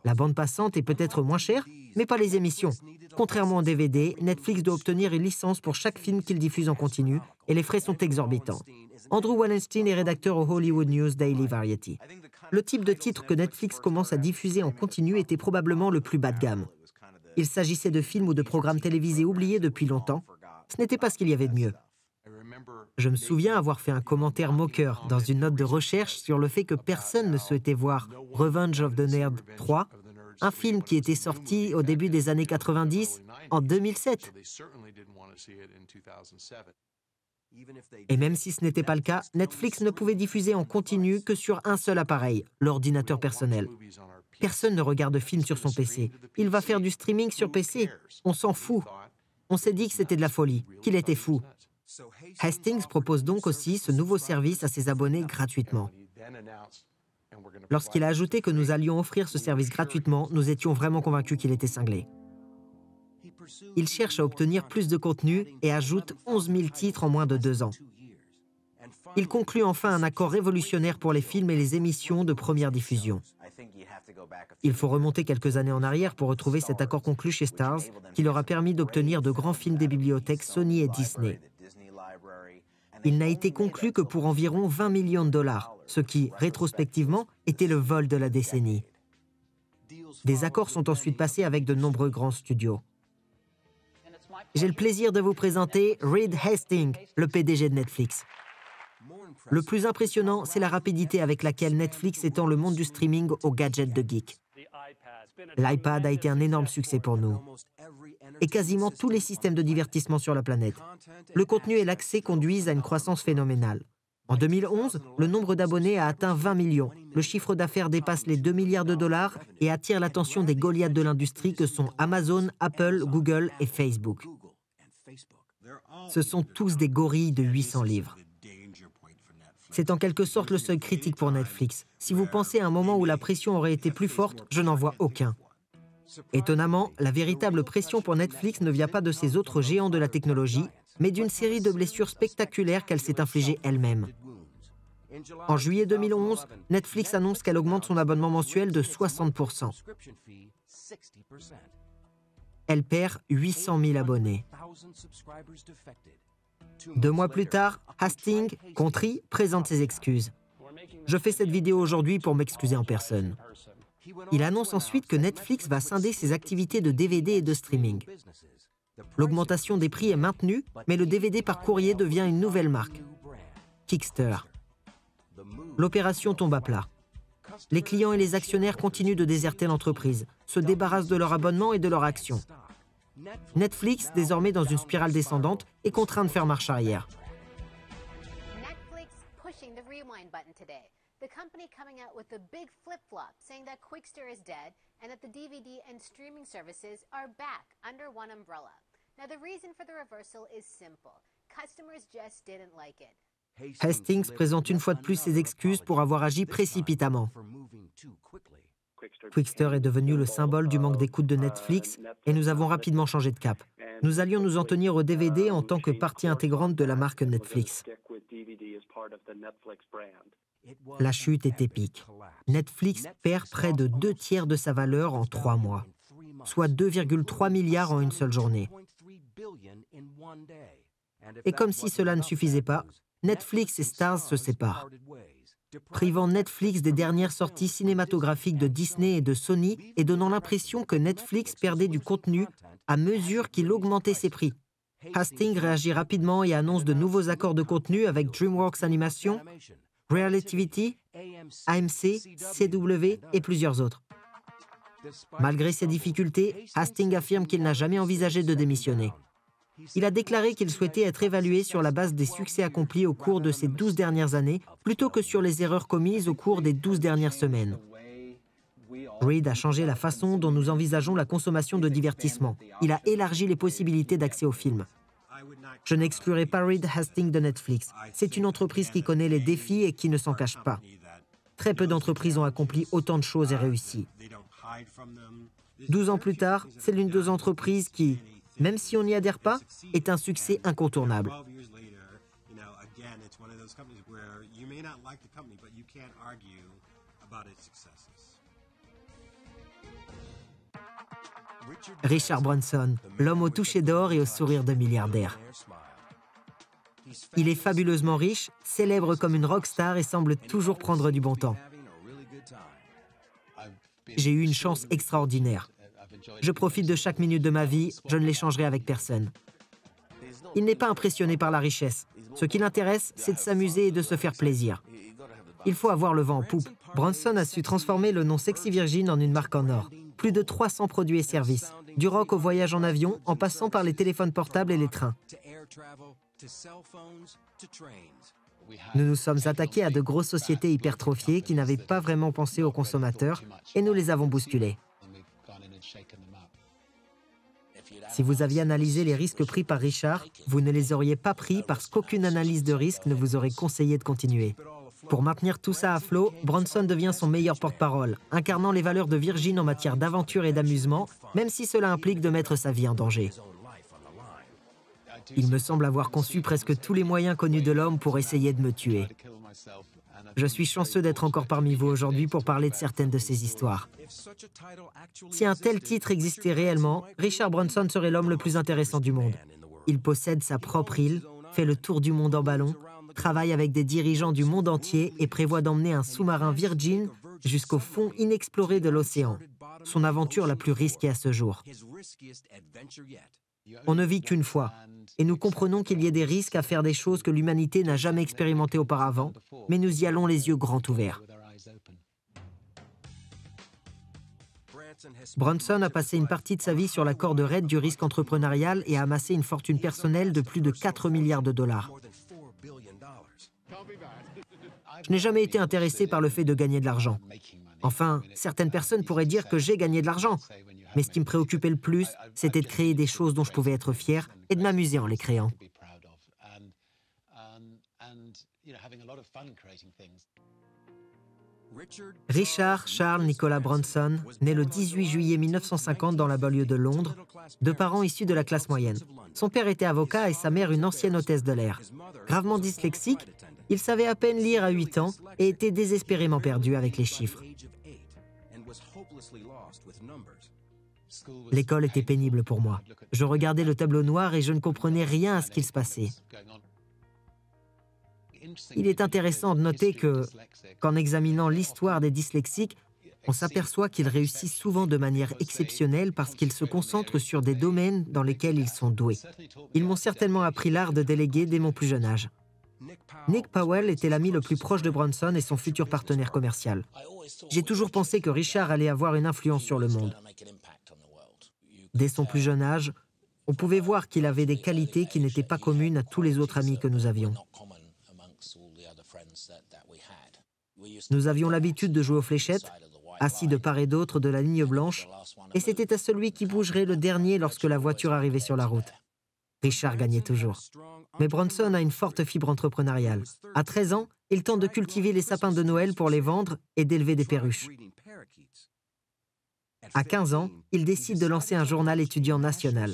La bande passante est peut-être moins chère, mais pas les émissions. Contrairement au DVD, Netflix doit obtenir une licence pour chaque film qu'il diffuse en continu, et les frais sont exorbitants. Andrew Wallenstein est rédacteur au Hollywood News Daily Variety. Le type de titre que Netflix commence à diffuser en continu était probablement le plus bas de gamme. Il s'agissait de films ou de programmes télévisés oubliés depuis longtemps. Ce n'était pas ce qu'il y avait de mieux. Je me souviens avoir fait un commentaire moqueur dans une note de recherche sur le fait que personne ne souhaitait voir Revenge of the Nerd 3, un film qui était sorti au début des années 90, en 2007. Et même si ce n'était pas le cas, Netflix ne pouvait diffuser en continu que sur un seul appareil, l'ordinateur personnel. Personne ne regarde de film sur son PC. Il va faire du streaming sur PC. On s'en fout. On s'est dit que c'était de la folie, qu'il était fou. Hastings propose donc aussi ce nouveau service à ses abonnés gratuitement. Lorsqu'il a ajouté que nous allions offrir ce service gratuitement, nous étions vraiment convaincus qu'il était cinglé. Il cherche à obtenir plus de contenu et ajoute 11 000 titres en moins de 2 ans. Il conclut enfin un accord révolutionnaire pour les films et les émissions de première diffusion. Il faut remonter quelques années en arrière pour retrouver cet accord conclu chez Starz, qui leur a permis d'obtenir de grands films des bibliothèques Sony et Disney. Il n'a été conclu que pour environ 20 millions de dollars, ce qui, rétrospectivement, était le vol de la décennie. Des accords sont ensuite passés avec de nombreux grands studios. J'ai le plaisir de vous présenter Reed Hastings, le PDG de Netflix. Le plus impressionnant, c'est la rapidité avec laquelle Netflix étend le monde du streaming aux gadgets de geeks. L'iPad a été un énorme succès pour nous. Et quasiment tous les systèmes de divertissement sur la planète. Le contenu et l'accès conduisent à une croissance phénoménale. En 2011, le nombre d'abonnés a atteint 20 millions. Le chiffre d'affaires dépasse les 2 milliards de dollars et attire l'attention des Goliaths de l'industrie que sont Amazon, Apple, Google et Facebook. Ce sont tous des gorilles de 800 livres. C'est en quelque sorte le seuil critique pour Netflix. Si vous pensez à un moment où la pression aurait été plus forte, je n'en vois aucun. Étonnamment, la véritable pression pour Netflix ne vient pas de ces autres géants de la technologie, mais d'une série de blessures spectaculaires qu'elle s'est infligées elle-même. En juillet 2011, Netflix annonce qu'elle augmente son abonnement mensuel de 60%. Elle perd 800 000 abonnés. 2 mois plus tard, Hastings, contrit, présente ses excuses. Je fais cette vidéo aujourd'hui pour m'excuser en personne. Il annonce ensuite que Netflix va scinder ses activités de DVD et de streaming. L'augmentation des prix est maintenue, mais le DVD par courrier devient une nouvelle marque, Kickster. L'opération tombe à plat. Les clients et les actionnaires continuent de déserter l'entreprise, se débarrassent de leur abonnement et de leur action. Netflix, désormais dans une spirale descendante, est contraint de faire marche arrière. Netflix pushing the rewind button today. The company coming out with a big flip-flop saying that Quickster is dead and that the DVD and streaming services are back under one umbrella. Now the reason for the reversal is simple. Customers just didn't like it. Hastings présente une fois de plus ses excuses pour avoir agi précipitamment. Quickster est devenu le symbole du manque d'écoute de Netflix et nous avons rapidement changé de cap. Nous allions nous en tenir au DVD en tant que partie intégrante de la marque Netflix. La chute est épique. Netflix perd près de 2 tiers de sa valeur en 3 mois, soit 2,3 milliards en une seule journée. Et comme si cela ne suffisait pas, Netflix et Starz se séparent, privant Netflix des dernières sorties cinématographiques de Disney et de Sony et donnant l'impression que Netflix perdait du contenu à mesure qu'il augmentait ses prix. Hastings réagit rapidement et annonce de nouveaux accords de contenu avec DreamWorks Animation, Relativity, AMC, CW et plusieurs autres. Malgré ces difficultés, Hastings affirme qu'il n'a jamais envisagé de démissionner. Il a déclaré qu'il souhaitait être évalué sur la base des succès accomplis au cours de ces 12 dernières années, plutôt que sur les erreurs commises au cours des 12 dernières semaines. Reed a changé la façon dont nous envisageons la consommation de divertissement. Il a élargi les possibilités d'accès aux films. Je n'exclurai pas Reed Hastings de Netflix. C'est une entreprise qui connaît les défis et qui ne s'en cache pas. Très peu d'entreprises ont accompli autant de choses et réussi. 12 ans plus tard, c'est l'une des entreprises qui, même si on n'y adhère pas, est un succès incontournable. Richard Branson, l'homme au toucher d'or et au sourire de milliardaire. Il est fabuleusement riche, célèbre comme une rockstar et semble toujours prendre du bon temps. J'ai eu une chance extraordinaire. Je profite de chaque minute de ma vie, je ne l'échangerai avec personne. Il n'est pas impressionné par la richesse. Ce qui l'intéresse, c'est de s'amuser et de se faire plaisir. Il faut avoir le vent en poupe. Branson a su transformer le nom Sexy Virgin en une marque en or. Plus de 300 produits et services, du rock au voyage en avion, en passant par les téléphones portables et les trains. Nous nous sommes attaqués à de grosses sociétés hypertrophiées qui n'avaient pas vraiment pensé aux consommateurs et nous les avons bousculées. Si vous aviez analysé les risques pris par Richard, vous ne les auriez pas pris parce qu'aucune analyse de risque ne vous aurait conseillé de continuer. Pour maintenir tout ça à flot, Branson devient son meilleur porte-parole, incarnant les valeurs de Virgin en matière d'aventure et d'amusement, même si cela implique de mettre sa vie en danger. Il me semble avoir conçu presque tous les moyens connus de l'homme pour essayer de me tuer. Je suis chanceux d'être encore parmi vous aujourd'hui pour parler de certaines de ces histoires. Si un tel titre existait réellement, Richard Branson serait l'homme le plus intéressant du monde. Il possède sa propre île, fait le tour du monde en ballon, travaille avec des dirigeants du monde entier et prévoit d'emmener un sous-marin Virgin jusqu'au fond inexploré de l'océan, son aventure la plus risquée à ce jour. On ne vit qu'une fois, et nous comprenons qu'il y ait des risques à faire des choses que l'humanité n'a jamais expérimentées auparavant, mais nous y allons les yeux grands ouverts. Branson a passé une partie de sa vie sur la corde raide du risque entrepreneurial et a amassé une fortune personnelle de plus de 4 milliards de dollars. Je n'ai jamais été intéressé par le fait de gagner de l'argent. Enfin, certaines personnes pourraient dire que j'ai gagné de l'argent. Mais ce qui me préoccupait le plus, c'était de créer des choses dont je pouvais être fier et de m'amuser en les créant. Richard Charles Nicholas Branson naît le 18 juillet 1950 dans la banlieue de Londres, de parents issus de la classe moyenne. Son père était avocat et sa mère une ancienne hôtesse de l'air. Gravement dyslexique, il savait à peine lire à 8 ans et était désespérément perdu avec les chiffres. L'école était pénible pour moi. Je regardais le tableau noir et je ne comprenais rien à ce qu'il se passait. Il est intéressant de noter qu'en examinant l'histoire des dyslexiques, on s'aperçoit qu'ils réussissent souvent de manière exceptionnelle parce qu'ils se concentrent sur des domaines dans lesquels ils sont doués. Ils m'ont certainement appris l'art de déléguer dès mon plus jeune âge. Nick Powell était l'ami le plus proche de Branson et son futur partenaire commercial. J'ai toujours pensé que Richard allait avoir une influence sur le monde. Dès son plus jeune âge, on pouvait voir qu'il avait des qualités qui n'étaient pas communes à tous les autres amis que nous avions. Nous avions l'habitude de jouer aux fléchettes, assis de part et d'autre de la ligne blanche, et c'était à celui qui bougerait le dernier lorsque la voiture arrivait sur la route. Richard gagnait toujours. Mais Branson a une forte fibre entrepreneuriale. À 13 ans, il tente de cultiver les sapins de Noël pour les vendre et d'élever des perruches. À 15 ans, il décide de lancer un journal étudiant national.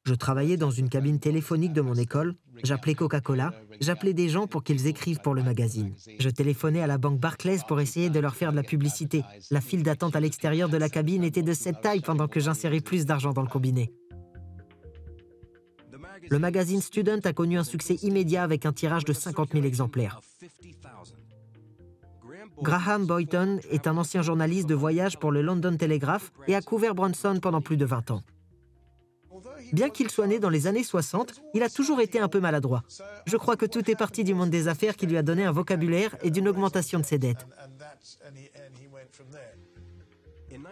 Je travaillais dans une cabine téléphonique de mon école, j'appelais Coca-Cola, j'appelais des gens pour qu'ils écrivent pour le magazine. Je téléphonais à la banque Barclays pour essayer de leur faire de la publicité. La file d'attente à l'extérieur de la cabine était de cette taille pendant que j'insérais plus d'argent dans le combiné. Le magazine Student a connu un succès immédiat avec un tirage de 50 000 exemplaires. Graham Boyton est un ancien journaliste de voyage pour le London Telegraph et a couvert Branson pendant plus de 20 ans. Bien qu'il soit né dans les années 60, il a toujours été un peu maladroit. Je crois que tout est parti du monde des affaires qui lui a donné un vocabulaire et d'une augmentation de ses dettes.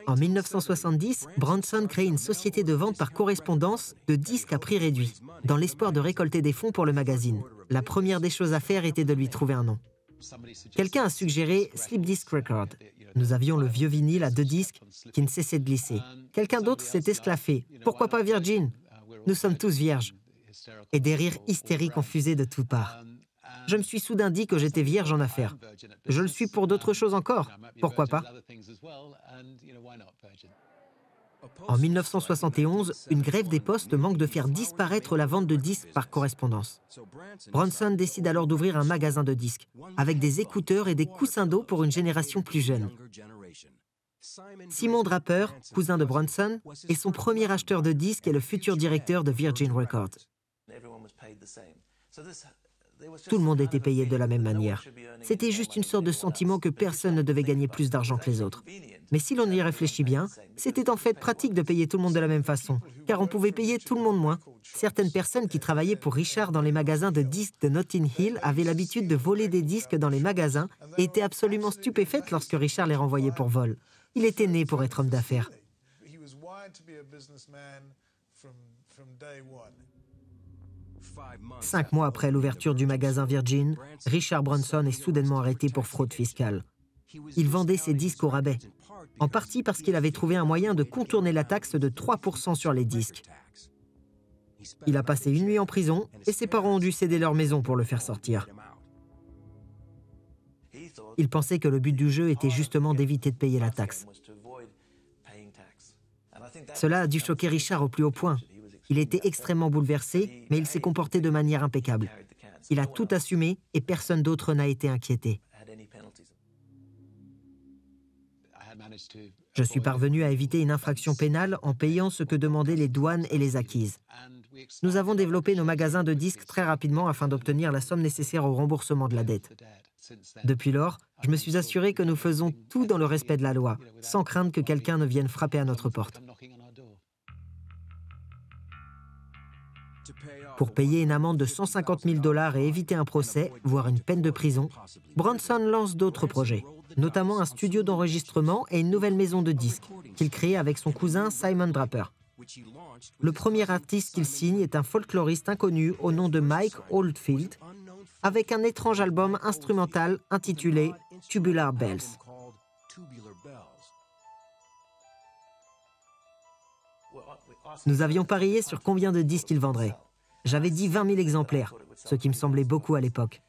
En 1970, Branson crée une société de vente par correspondance de disques à prix réduit, dans l'espoir de récolter des fonds pour le magazine. La première des choses à faire était de lui trouver un nom. Quelqu'un a suggéré Slip Disc Record. Nous avions le vieux vinyle à 2 disques qui ne cessait de glisser. Quelqu'un d'autre s'est esclaffé. Pourquoi pas Virgin? Nous sommes tous vierges. Et des rires hystériques ont fusé de toutes parts. Je me suis soudain dit que j'étais vierge en affaires. Je le suis pour d'autres choses encore. Pourquoi pas? En 1971, une grève des postes manque de faire disparaître la vente de disques par correspondance. Branson décide alors d'ouvrir un magasin de disques, avec des écouteurs et des coussins d'eau pour une génération plus jeune. Simon Draper, cousin de Branson, est son premier acheteur de disques et le futur directeur de Virgin Records. Tout le monde était payé de la même manière. C'était juste une sorte de sentiment que personne ne devait gagner plus d'argent que les autres. Mais si l'on y réfléchit bien, c'était en fait pratique de payer tout le monde de la même façon, car on pouvait payer tout le monde moins. Certaines personnes qui travaillaient pour Richard dans les magasins de disques de Notting Hill avaient l'habitude de voler des disques dans les magasins et étaient absolument stupéfaites lorsque Richard les renvoyait pour vol. Il était né pour être homme d'affaires. 5 mois après l'ouverture du magasin Virgin, Richard Branson est soudainement arrêté pour fraude fiscale. Il vendait ses disques au rabais, en partie parce qu'il avait trouvé un moyen de contourner la taxe de 3% sur les disques. Il a passé une nuit en prison et ses parents ont dû céder leur maison pour le faire sortir. Il pensait que le but du jeu était justement d'éviter de payer la taxe. Cela a dû choquer Richard au plus haut point. Il était extrêmement bouleversé, mais il s'est comporté de manière impeccable. Il a tout assumé et personne d'autre n'a été inquiété. Je suis parvenu à éviter une infraction pénale en payant ce que demandaient les douanes et les acquises. Nous avons développé nos magasins de disques très rapidement afin d'obtenir la somme nécessaire au remboursement de la dette. Depuis lors, je me suis assuré que nous faisons tout dans le respect de la loi, sans craindre que quelqu'un ne vienne frapper à notre porte. Pour payer une amende de 150 000 $ et éviter un procès, voire une peine de prison, Branson lance d'autres projets, notamment un studio d'enregistrement et une nouvelle maison de disques, qu'il crée avec son cousin Simon Draper. Le premier artiste qu'il signe est un folkloriste inconnu au nom de Mike Oldfield, avec un étrange album instrumental intitulé Tubular Bells. Nous avions parié sur combien de disques il vendrait. J'avais dit 20 000 exemplaires, ce qui me semblait beaucoup à l'époque.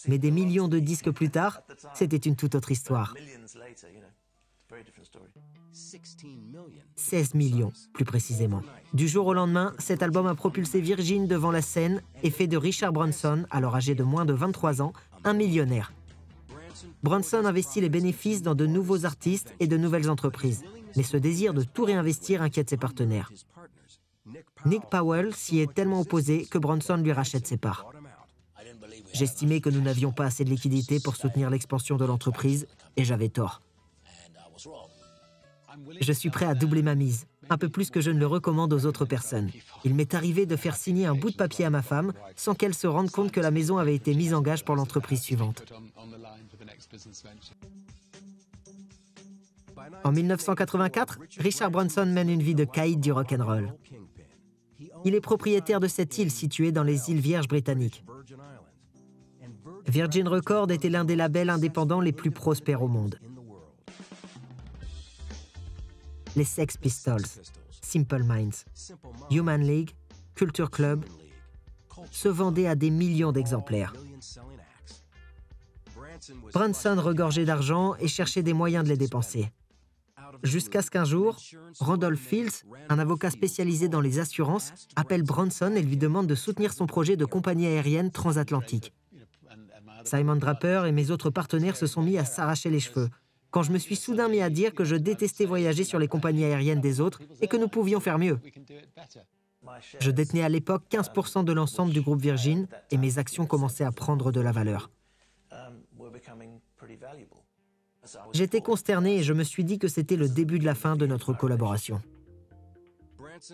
Mais des millions de disques plus tard, c'était une toute autre histoire. 16 millions, plus précisément. Du jour au lendemain, cet album a propulsé Virgin devant la scène et fait de Richard Branson, alors âgé de moins de 23 ans, un millionnaire. Branson investit les bénéfices dans de nouveaux artistes et de nouvelles entreprises. Mais ce désir de tout réinvestir inquiète ses partenaires. Nick Powell s'y est tellement opposé que Branson lui rachète ses parts. J'estimais que nous n'avions pas assez de liquidités pour soutenir l'expansion de l'entreprise, et j'avais tort. Je suis prêt à doubler ma mise, un peu plus que je ne le recommande aux autres personnes. Il m'est arrivé de faire signer un bout de papier à ma femme sans qu'elle se rende compte que la maison avait été mise en gage pour l'entreprise suivante. En 1984, Richard Branson mène une vie de caïd du rock'n'roll. Il est propriétaire de cette île située dans les îles Vierges britanniques. Virgin Records était l'un des labels indépendants les plus prospères au monde. Les Sex Pistols, Simple Minds, Human League, Culture Club se vendaient à des millions d'exemplaires. Branson regorgeait d'argent et cherchait des moyens de les dépenser. Jusqu'à ce qu'un jour, Randolph Fields, un avocat spécialisé dans les assurances, appelle Branson et lui demande de soutenir son projet de compagnie aérienne transatlantique. Simon Draper et mes autres partenaires se sont mis à s'arracher les cheveux, quand je me suis soudain mis à dire que je détestais voyager sur les compagnies aériennes des autres et que nous pouvions faire mieux. Je détenais à l'époque 15% de l'ensemble du groupe Virgin et mes actions commençaient à prendre de la valeur. J'étais consterné et je me suis dit que c'était le début de la fin de notre collaboration.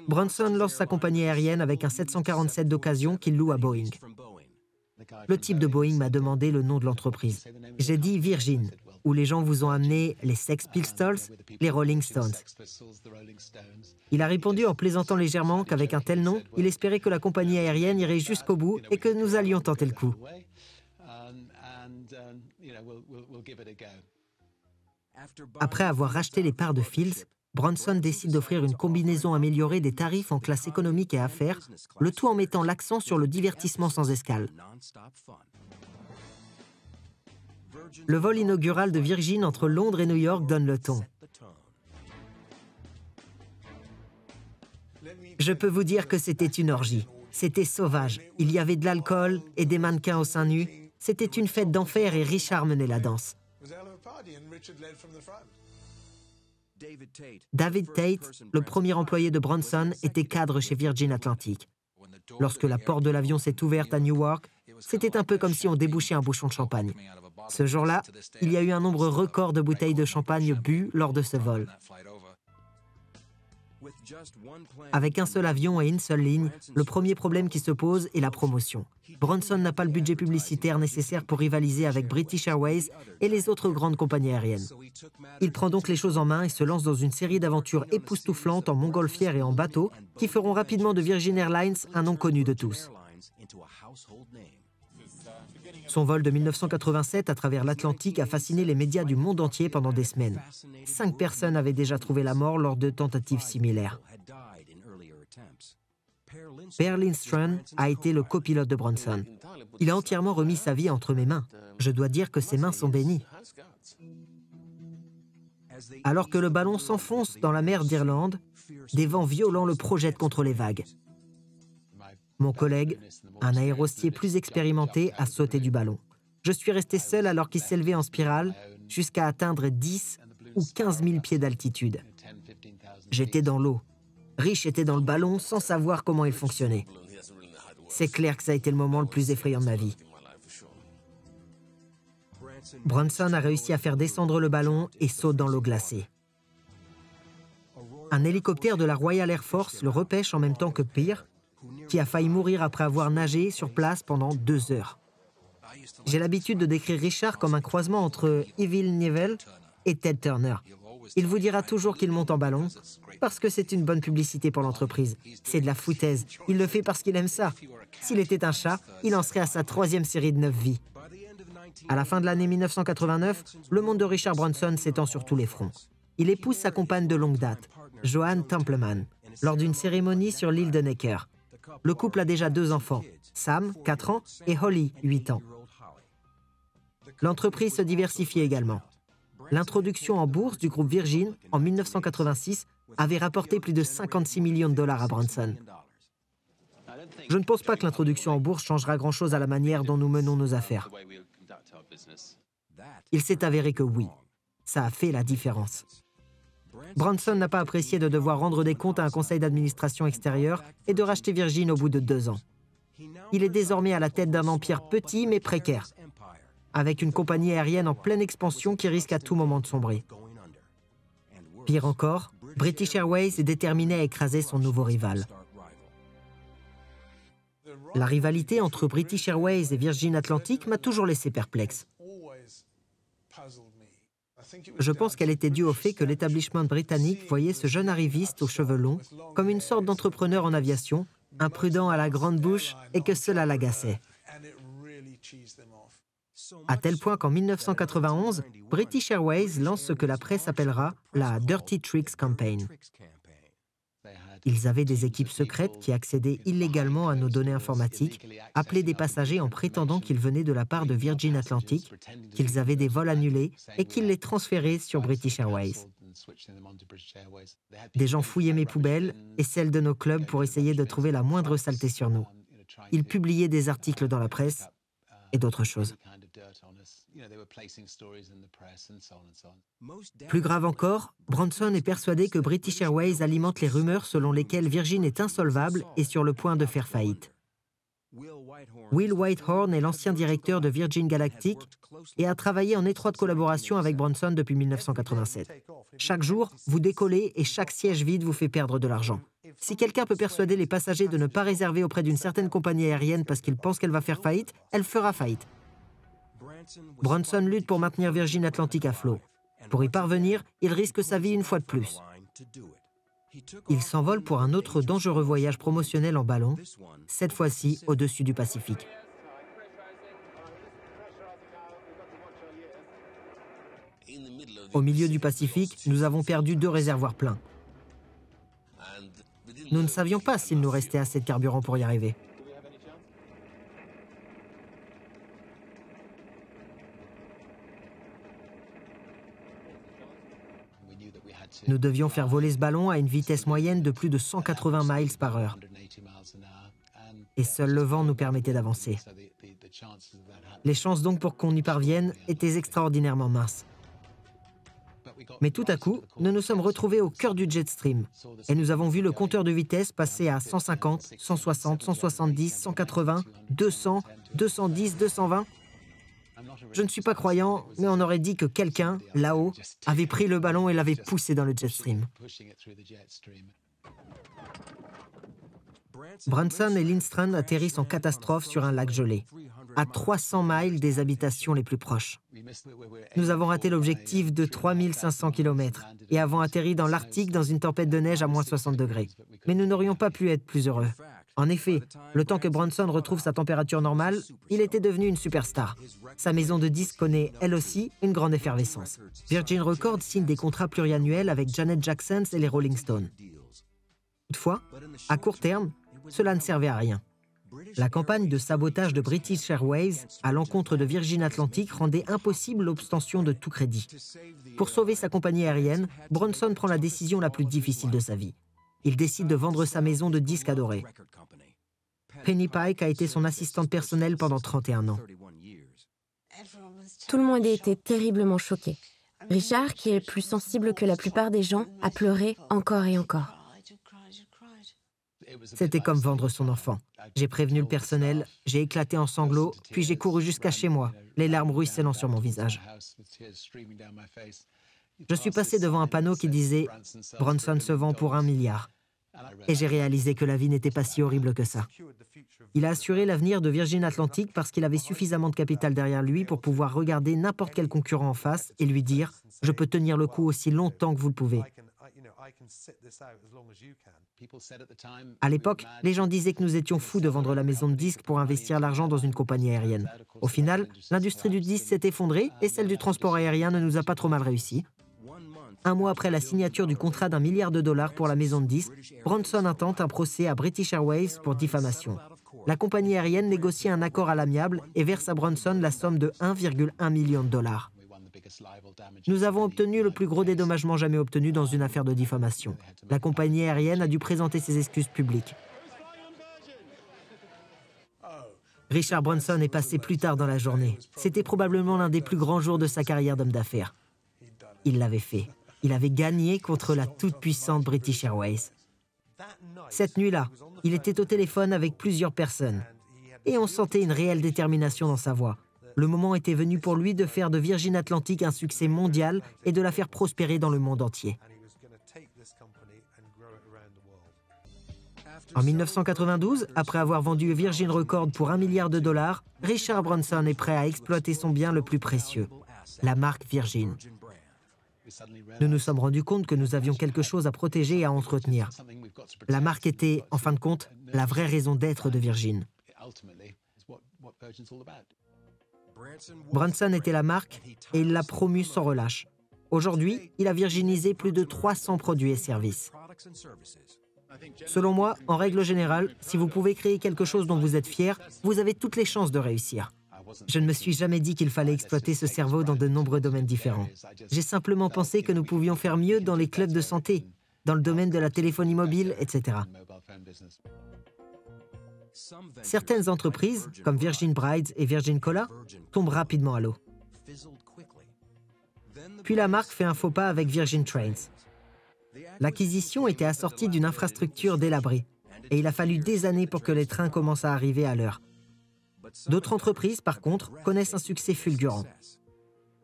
Branson lance sa compagnie aérienne avec un 747 d'occasion qu'il loue à Boeing. Le type de Boeing m'a demandé le nom de l'entreprise. J'ai dit Virgin, où les gens vous ont amené les Sex Pistols, les Rolling Stones. Il a répondu en plaisantant légèrement qu'avec un tel nom, il espérait que la compagnie aérienne irait jusqu'au bout et que nous allions tenter le coup. Après avoir racheté les parts de Fields, Branson décide d'offrir une combinaison améliorée des tarifs en classe économique et affaires, le tout en mettant l'accent sur le divertissement sans escale. Le vol inaugural de Virgin entre Londres et New York donne le ton. Je peux vous dire que c'était une orgie. C'était sauvage. Il y avait de l'alcool et des mannequins au sein nu. C'était une fête d'enfer et Richard menait la danse. David Tate, le premier employé de Branson, était cadre chez Virgin Atlantic. Lorsque la porte de l'avion s'est ouverte à Newark, c'était un peu comme si on débouchait un bouchon de champagne. Ce jour-là, il y a eu un nombre record de bouteilles de champagne bues lors de ce vol. Avec un seul avion et une seule ligne, le premier problème qui se pose est la promotion. Branson n'a pas le budget publicitaire nécessaire pour rivaliser avec British Airways et les autres grandes compagnies aériennes. Il prend donc les choses en main et se lance dans une série d'aventures époustouflantes en montgolfière et en bateau qui feront rapidement de Virgin Airlines un nom connu de tous. Son vol de 1987 à travers l'Atlantique a fasciné les médias du monde entier pendant des semaines. 5 personnes avaient déjà trouvé la mort lors de tentatives similaires. Per Lindström a été le copilote de Branson. Il a entièrement remis sa vie entre mes mains. Je dois dire que ses mains sont bénies. Alors que le ballon s'enfonce dans la mer d'Irlande, des vents violents le projettent contre les vagues. Mon collègue, un aérostier plus expérimenté, a sauté du ballon. Je suis resté seul alors qu'il s'élevait en spirale jusqu'à atteindre 10 ou 15 000 pieds d'altitude. J'étais dans l'eau. Rich était dans le ballon sans savoir comment il fonctionnait. C'est clair que ça a été le moment le plus effrayant de ma vie. Branson a réussi à faire descendre le ballon et saute dans l'eau glacée. Un hélicoptère de la Royal Air Force le repêche en même temps que Peer, qui a failli mourir après avoir nagé sur place pendant 2 heures. J'ai l'habitude de décrire Richard comme un croisement entre Evil Knievel et Ted Turner. Il vous dira toujours qu'il monte en ballon parce que c'est une bonne publicité pour l'entreprise. C'est de la foutaise. Il le fait parce qu'il aime ça. S'il était un chat, il en serait à sa 3e série de 9 vies. À la fin de l'année 1989, le monde de Richard Branson s'étend sur tous les fronts. Il épouse sa compagne de longue date, Joanne Templeman, lors d'une cérémonie sur l'île de Necker. Le couple a déjà 2 enfants, Sam, 4 ans, et Holly, 8 ans. L'entreprise se diversifie également. L'introduction en bourse du groupe Virgin, en 1986, avait rapporté plus de 56 millions de dollars à Branson. Je ne pense pas que l'introduction en bourse changera grand-chose à la manière dont nous menons nos affaires. Il s'est avéré que oui, ça a fait la différence. Branson n'a pas apprécié de devoir rendre des comptes à un conseil d'administration extérieur et de racheter Virgin au bout de 2 ans. Il est désormais à la tête d'un empire petit mais précaire, avec une compagnie aérienne en pleine expansion qui risque à tout moment de sombrer. Pire encore, British Airways est déterminé à écraser son nouveau rival. La rivalité entre British Airways et Virgin Atlantic m'a toujours laissé perplexe. Je pense qu'elle était due au fait que l'établissement britannique voyait ce jeune arriviste aux cheveux longs comme une sorte d'entrepreneur en aviation, imprudent à la grande bouche et que cela l'agaçait. À tel point qu'en 1991, British Airways lance ce que la presse appellera la Dirty Tricks Campaign. Ils avaient des équipes secrètes qui accédaient illégalement à nos données informatiques, appelaient des passagers en prétendant qu'ils venaient de la part de Virgin Atlantic, qu'ils avaient des vols annulés et qu'ils les transféraient sur British Airways. Des gens fouillaient mes poubelles et celles de nos clubs pour essayer de trouver la moindre saleté sur nous. Ils publiaient des articles dans la presse et d'autres choses. Plus grave encore, Branson est persuadé que British Airways alimente les rumeurs selon lesquelles Virgin est insolvable et sur le point de faire faillite. Will Whitehorn est l'ancien directeur de Virgin Galactic et a travaillé en étroite collaboration avec Branson depuis 1987. Chaque jour, vous décollez et chaque siège vide vous fait perdre de l'argent. Si quelqu'un peut persuader les passagers de ne pas réserver auprès d'une certaine compagnie aérienne parce qu'il pense qu'elle va faire faillite, elle fera faillite. Branson lutte pour maintenir Virgin Atlantic à flot. Pour y parvenir, il risque sa vie une fois de plus. Il s'envole pour un autre dangereux voyage promotionnel en ballon, cette fois-ci au-dessus du Pacifique. Au milieu du Pacifique, nous avons perdu 2 réservoirs pleins. Nous ne savions pas s'il nous restait assez de carburant pour y arriver. Nous devions faire voler ce ballon à une vitesse moyenne de plus de 180 miles par heure. Et seul le vent nous permettait d'avancer. Les chances donc pour qu'on y parvienne étaient extraordinairement minces. Mais tout à coup, nous nous sommes retrouvés au cœur du jet stream et nous avons vu le compteur de vitesse passer à 150, 160, 170, 180, 200, 210, 220. Je ne suis pas croyant, mais on aurait dit que quelqu'un, là-haut, avait pris le ballon et l'avait poussé dans le jet stream. Branson et Lindstrand atterrissent en catastrophe sur un lac gelé, à 300 miles des habitations les plus proches. Nous avons raté l'objectif de 3500 km et avons atterri dans l'Arctique dans une tempête de neige à moins 60 degrés. Mais nous n'aurions pas pu être plus heureux. En effet, le temps que Branson retrouve sa température normale, il était devenu une superstar. Sa maison de disques connaît, elle aussi, une grande effervescence. Virgin Records signe des contrats pluriannuels avec Janet Jackson et les Rolling Stones. Toutefois, à court terme, cela ne servait à rien. La campagne de sabotage de British Airways à l'encontre de Virgin Atlantic rendait impossible l'obtention de tout crédit. Pour sauver sa compagnie aérienne, Branson prend la décision la plus difficile de sa vie. Il décide de vendre sa maison de disques adorée. Penny Pike a été son assistante personnelle pendant 31 ans. Tout le monde était terriblement choqué. Richard, qui est plus sensible que la plupart des gens, a pleuré encore et encore. C'était comme vendre son enfant. J'ai prévenu le personnel, j'ai éclaté en sanglots, puis j'ai couru jusqu'à chez moi, les larmes ruisselant sur mon visage. Je suis passé devant un panneau qui disait « Branson se vend pour 1 milliard ». Et j'ai réalisé que la vie n'était pas si horrible que ça. Il a assuré l'avenir de Virgin Atlantic parce qu'il avait suffisamment de capital derrière lui pour pouvoir regarder n'importe quel concurrent en face et lui dire « Je peux tenir le coup aussi longtemps que vous le pouvez ». À l'époque, les gens disaient que nous étions fous de vendre la maison de disques pour investir l'argent dans une compagnie aérienne. Au final, l'industrie du disque s'est effondrée et celle du transport aérien ne nous a pas trop mal réussi. Un mois après la signature du contrat d'1 milliard de dollars pour la maison de disques, Branson intente un procès à British Airways pour diffamation. La compagnie aérienne négocie un accord à l'amiable et verse à Branson la somme de 1,1 million de dollars. Nous avons obtenu le plus gros dédommagement jamais obtenu dans une affaire de diffamation. La compagnie aérienne a dû présenter ses excuses publiques. Richard Branson est passé plus tard dans la journée. C'était probablement l'un des plus grands jours de sa carrière d'homme d'affaires. Il l'avait fait. Il avait gagné contre la toute-puissante British Airways. Cette nuit-là, il était au téléphone avec plusieurs personnes. Et on sentait une réelle détermination dans sa voix. Le moment était venu pour lui de faire de Virgin Atlantic un succès mondial et de la faire prospérer dans le monde entier. En 1992, après avoir vendu Virgin Records pour 1 milliard de dollars, Richard Branson est prêt à exploiter son bien le plus précieux, la marque Virgin. Nous nous sommes rendus compte que nous avions quelque chose à protéger et à entretenir. La marque était, en fin de compte, la vraie raison d'être de Virgin. Branson était la marque et il l'a promue sans relâche. Aujourd'hui, il a virginisé plus de 300 produits et services. Selon moi, en règle générale, si vous pouvez créer quelque chose dont vous êtes fier, vous avez toutes les chances de réussir. Je ne me suis jamais dit qu'il fallait exploiter ce cerveau dans de nombreux domaines différents. J'ai simplement pensé que nous pouvions faire mieux dans les clubs de santé, dans le domaine de la téléphonie mobile, etc. Certaines entreprises, comme Virgin Brides et Virgin Cola, tombent rapidement à l'eau. Puis la marque fait un faux pas avec Virgin Trains. L'acquisition était assortie d'une infrastructure délabrée, et il a fallu des années pour que les trains commencent à arriver à l'heure. D'autres entreprises, par contre, connaissent un succès fulgurant.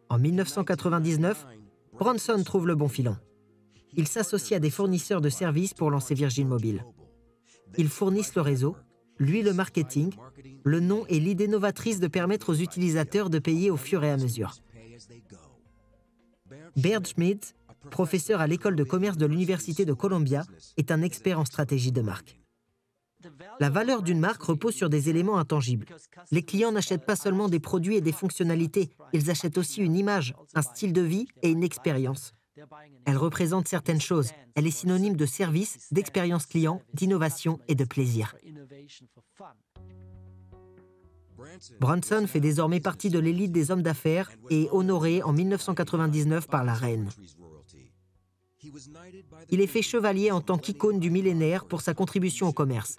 En 1999, Branson trouve le bon filon. Il s'associe à des fournisseurs de services pour lancer Virgin Mobile. Ils fournissent le réseau, lui le marketing, le nom et l'idée novatrice de permettre aux utilisateurs de payer au fur et à mesure. Baird Schmidt, professeur à l'école de commerce de l'Université de Columbia, est un expert en stratégie de marque. La valeur d'une marque repose sur des éléments intangibles. Les clients n'achètent pas seulement des produits et des fonctionnalités, ils achètent aussi une image, un style de vie et une expérience. Elle représente certaines choses. Elle est synonyme de service, d'expérience client, d'innovation et de plaisir. Branson fait désormais partie de l'élite des hommes d'affaires et est honoré en 1999 par la reine. Il est fait chevalier en tant qu'icône du millénaire pour sa contribution au commerce.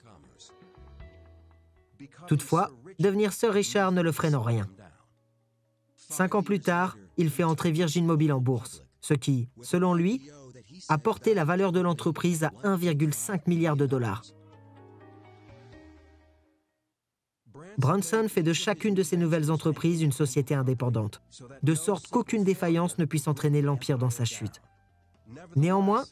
Toutefois, devenir Sir Richard ne le freine en rien. 5 ans plus tard, il fait entrer Virgin Mobile en bourse, ce qui, selon lui, a porté la valeur de l'entreprise à 1,5 milliard de dollars. Branson fait de chacune de ces nouvelles entreprises une société indépendante, de sorte qu'aucune défaillance ne puisse entraîner l'empire dans sa chute. Néanmoins,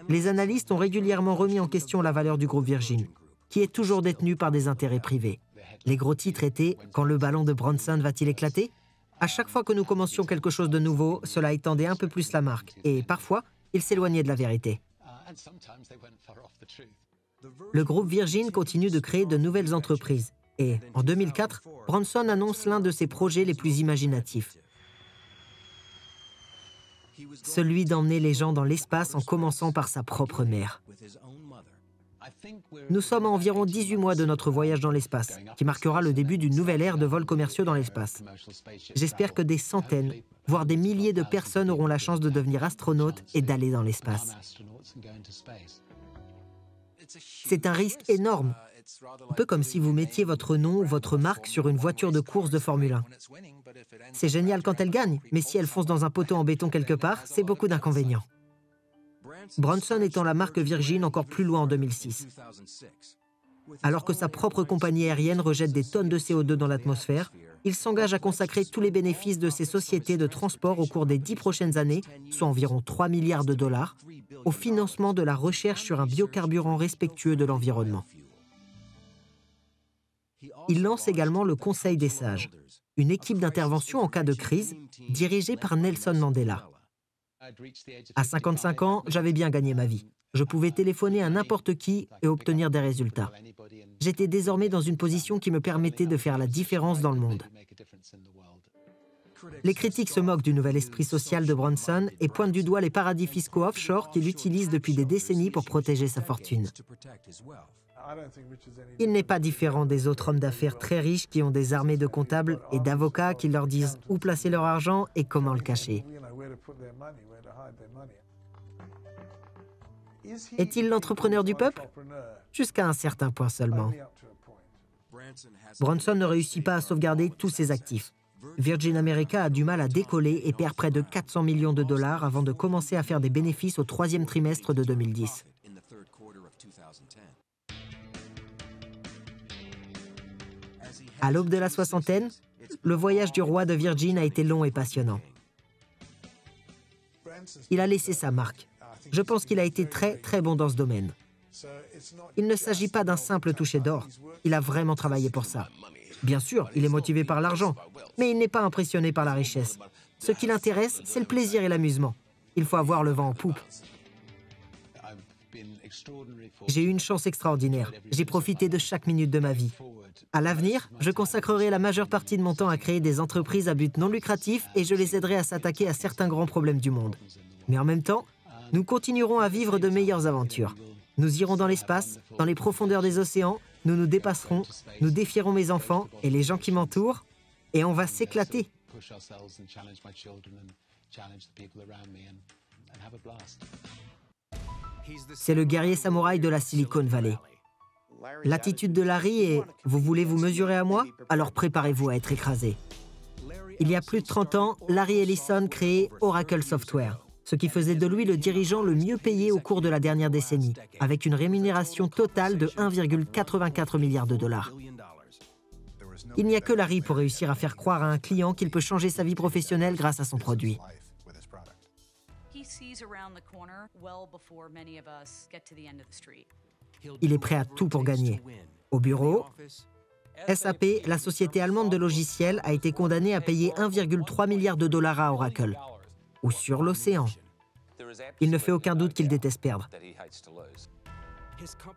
les analystes ont régulièrement remis en question la valeur du groupe Virgin, qui est toujours détenu par des intérêts privés. Les gros titres étaient « Quand le ballon de Branson va-t-il éclater ?» À chaque fois que nous commencions quelque chose de nouveau, cela étendait un peu plus la marque, et parfois, il s'éloignait de la vérité. Le groupe Virgin continue de créer de nouvelles entreprises, et en 2004, Branson annonce l'un de ses projets les plus imaginatifs. Celui d'emmener les gens dans l'espace en commençant par sa propre mère. Nous sommes à environ 18 mois de notre voyage dans l'espace, qui marquera le début d'une nouvelle ère de vols commerciaux dans l'espace. J'espère que des centaines, voire des milliers de personnes auront la chance de devenir astronautes et d'aller dans l'espace. C'est un risque énorme, un peu comme si vous mettiez votre nom ou votre marque sur une voiture de course de Formule 1. C'est génial quand elle gagne, mais si elle fonce dans un poteau en béton quelque part, c'est beaucoup d'inconvénients. Branson étend la marque Virgin encore plus loin en 2006. Alors que sa propre compagnie aérienne rejette des tonnes de CO2 dans l'atmosphère, il s'engage à consacrer tous les bénéfices de ses sociétés de transport au cours des 10 prochaines années, soit environ 3 milliards de dollars, au financement de la recherche sur un biocarburant respectueux de l'environnement. Il lance également le Conseil des sages, une équipe d'intervention en cas de crise, dirigée par Nelson Mandela. À 55 ans, j'avais bien gagné ma vie. Je pouvais téléphoner à n'importe qui et obtenir des résultats. J'étais désormais dans une position qui me permettait de faire la différence dans le monde. Les critiques se moquent du nouvel esprit social de Bronson et pointent du doigt les paradis fiscaux offshore qu'il utilise depuis des décennies pour protéger sa fortune. Il n'est pas différent des autres hommes d'affaires très riches qui ont des armées de comptables et d'avocats qui leur disent où placer leur argent et comment le cacher. Est-il l'entrepreneur du peuple? Jusqu'à un certain point seulement. Bronson ne réussit pas à sauvegarder tous ses actifs. Virgin America a du mal à décoller et perd près de 400 millions de dollars avant de commencer à faire des bénéfices au troisième trimestre de 2010. À l'aube de la soixantaine, le voyage du roi de Virgin a été long et passionnant. Il a laissé sa marque. Je pense qu'il a été très bon dans ce domaine. Il ne s'agit pas d'un simple toucher d'or. Il a vraiment travaillé pour ça. Bien sûr, il est motivé par l'argent, mais il n'est pas impressionné par la richesse. Ce qui l'intéresse, c'est le plaisir et l'amusement. Il faut avoir le vent en poupe. J'ai eu une chance extraordinaire. J'ai profité de chaque minute de ma vie. À l'avenir, je consacrerai la majeure partie de mon temps à créer des entreprises à but non lucratif et je les aiderai à s'attaquer à certains grands problèmes du monde. Mais en même temps, nous continuerons à vivre de meilleures aventures. Nous irons dans l'espace, dans les profondeurs des océans, nous nous dépasserons, nous défierons mes enfants et les gens qui m'entourent, et on va s'éclater. C'est le guerrier samouraï de la Silicon Valley. L'attitude de Larry est « Vous voulez vous mesurer à moi? Alors préparez-vous à être écrasé ». Il y a plus de 30 ans, Larry Ellison créait Oracle Software, ce qui faisait de lui le dirigeant le mieux payé au cours de la dernière décennie, avec une rémunération totale de 1,84 milliard de dollars. Il n'y a que Larry pour réussir à faire croire à un client qu'il peut changer sa vie professionnelle grâce à son produit. Il est prêt à tout pour gagner. Au bureau, SAP, la société allemande de logiciels, a été condamnée à payer 1,3 milliard de dollars à Oracle. Ou sur l'océan. Il ne fait aucun doute qu'il déteste perdre.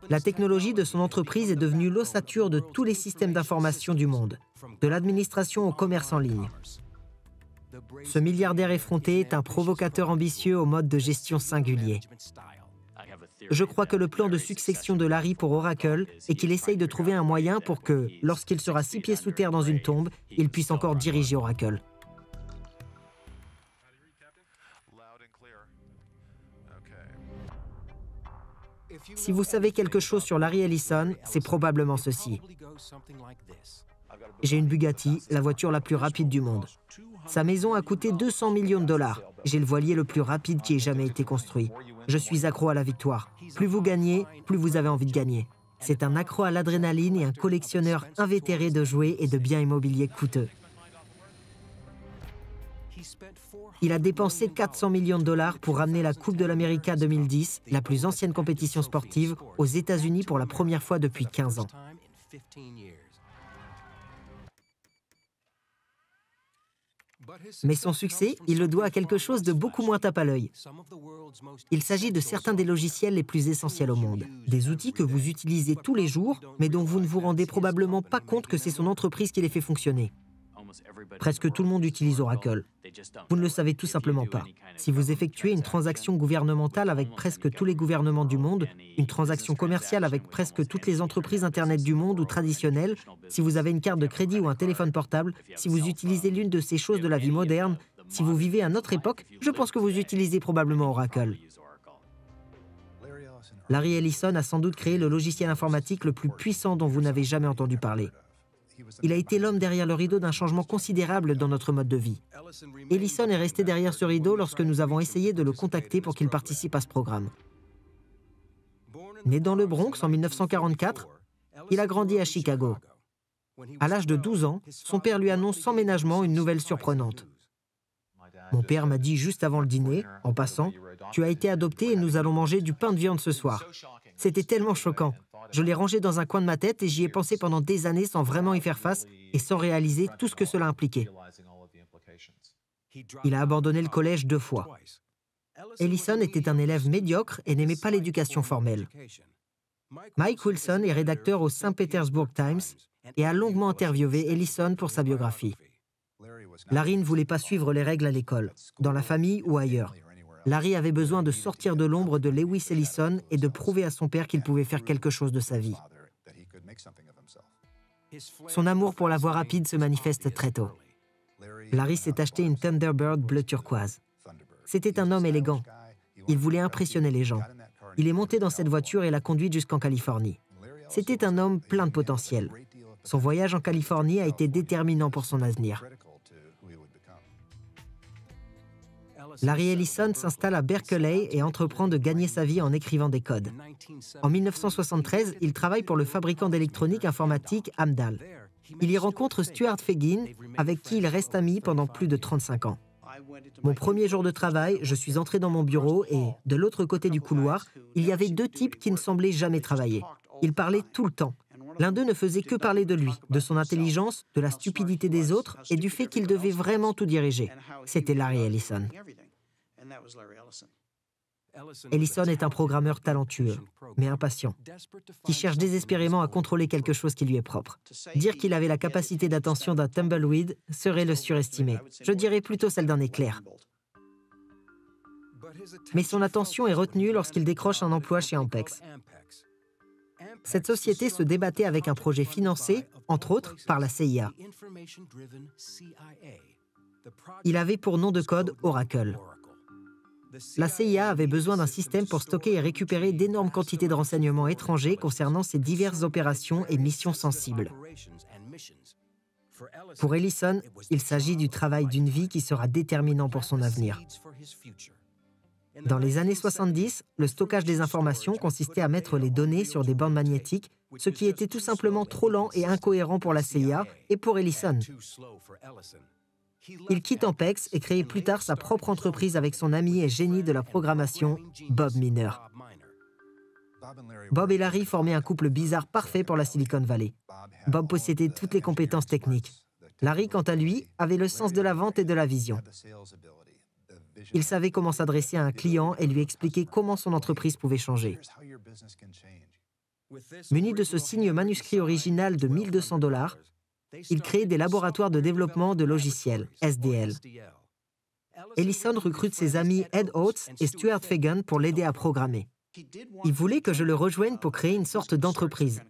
La technologie de son entreprise est devenue l'ossature de tous les systèmes d'information du monde, de l'administration au commerce en ligne. Ce milliardaire effronté est un provocateur ambitieux au mode de gestion singulier. Je crois que le plan de succession de Larry pour Oracle est qu'il essaye de trouver un moyen pour que, lorsqu'il sera 6 pieds sous terre dans une tombe, il puisse encore diriger Oracle. Si vous savez quelque chose sur Larry Ellison, c'est probablement ceci. J'ai une Bugatti, la voiture la plus rapide du monde. Sa maison a coûté 200 millions de dollars. J'ai le voilier le plus rapide qui ait jamais été construit. Je suis accro à la victoire. Plus vous gagnez, plus vous avez envie de gagner. C'est un accro à l'adrénaline et un collectionneur invétéré de jouets et de biens immobiliers coûteux. Il a dépensé 400 millions de dollars pour ramener la Coupe de l'América 2010, la plus ancienne compétition sportive, aux États-Unis pour la première fois depuis 15 ans. Mais son succès, il le doit à quelque chose de beaucoup moins tape à l'œil. Il s'agit de certains des logiciels les plus essentiels au monde. Des outils que vous utilisez tous les jours, mais dont vous ne vous rendez probablement pas compte que c'est son entreprise qui les fait fonctionner. Presque tout le monde utilise Oracle. Vous ne le savez tout simplement pas. Si vous effectuez une transaction gouvernementale avec presque tous les gouvernements du monde, une transaction commerciale avec presque toutes les entreprises Internet du monde ou traditionnelles, si vous avez une carte de crédit ou un téléphone portable, si vous utilisez l'une de ces choses de la vie moderne, si vous vivez à notre époque, je pense que vous utilisez probablement Oracle. Larry Ellison a sans doute créé le logiciel informatique le plus puissant dont vous n'avez jamais entendu parler. Il a été l'homme derrière le rideau d'un changement considérable dans notre mode de vie. Ellison est resté derrière ce rideau lorsque nous avons essayé de le contacter pour qu'il participe à ce programme. Né dans le Bronx en 1944, Il a grandi à Chicago. À l'âge de 12 ans, son père lui annonce sans ménagement une nouvelle surprenante. Mon père m'a dit juste avant le dîner, en passant, « Tu as été adopté et nous allons manger du pain de viande ce soir. » C'était tellement choquant. Je l'ai rangé dans un coin de ma tête et j'y ai pensé pendant des années sans vraiment y faire face et sans réaliser tout ce que cela impliquait. Il a abandonné le collège 2 fois. Ellison était un élève médiocre et n'aimait pas l'éducation formelle. Mike Wilson est rédacteur au St. Petersburg Times et a longuement interviewé Ellison pour sa biographie. Larry ne voulait pas suivre les règles à l'école, dans la famille ou ailleurs. Larry avait besoin de sortir de l'ombre de Lewis Ellison et de prouver à son père qu'il pouvait faire quelque chose de sa vie. Son amour pour la voie rapide se manifeste très tôt. Larry s'est acheté une Thunderbird bleu turquoise. C'était un homme élégant. Il voulait impressionner les gens. Il est monté dans cette voiture et l'a conduite jusqu'en Californie. C'était un homme plein de potentiel. Son voyage en Californie a été déterminant pour son avenir. Larry Ellison s'installe à Berkeley et entreprend de gagner sa vie en écrivant des codes. En 1973, il travaille pour le fabricant d'électronique informatique Amdahl. Il y rencontre Stuart Fagin, avec qui il reste ami pendant plus de 35 ans. Mon premier jour de travail, je suis entré dans mon bureau et, de l'autre côté du couloir, il y avait 2 types qui ne semblaient jamais travailler. Ils parlaient tout le temps. L'un d'eux ne faisait que parler de lui, de son intelligence, de la stupidité des autres et du fait qu'il devait vraiment tout diriger. C'était Larry Ellison. Ellison est un programmeur talentueux, mais impatient, qui cherche désespérément à contrôler quelque chose qui lui est propre. Dire qu'il avait la capacité d'attention d'un tumbleweed serait le surestimer. Je dirais plutôt celle d'un éclair. Mais son attention est retenue lorsqu'il décroche un emploi chez Ampex. Cette société se débattait avec un projet financé, entre autres, par la CIA. Il avait pour nom de code Oracle. La CIA avait besoin d'un système pour stocker et récupérer d'énormes quantités de renseignements étrangers concernant ses diverses opérations et missions sensibles. Pour Ellison, il s'agit du travail d'une vie qui sera déterminant pour son avenir. Dans les années 70, le stockage des informations consistait à mettre les données sur des bandes magnétiques, ce qui était tout simplement trop lent et incohérent pour la CIA et pour Ellison. Il quitte Ampex et crée plus tard sa propre entreprise avec son ami et génie de la programmation, Bob Miner. Bob et Larry formaient un couple bizarre parfait pour la Silicon Valley. Bob possédait toutes les compétences techniques. Larry, quant à lui, avait le sens de la vente et de la vision. Il savait comment s'adresser à un client et lui expliquer comment son entreprise pouvait changer. Muni de ce signe manuscrit original de $1200, il crée des laboratoires de développement de logiciels, SDL. Ellison recrute ses amis Ed Oates et Stuart Fagin pour l'aider à programmer. Il voulait que je le rejoigne pour créer une sorte d'entreprise.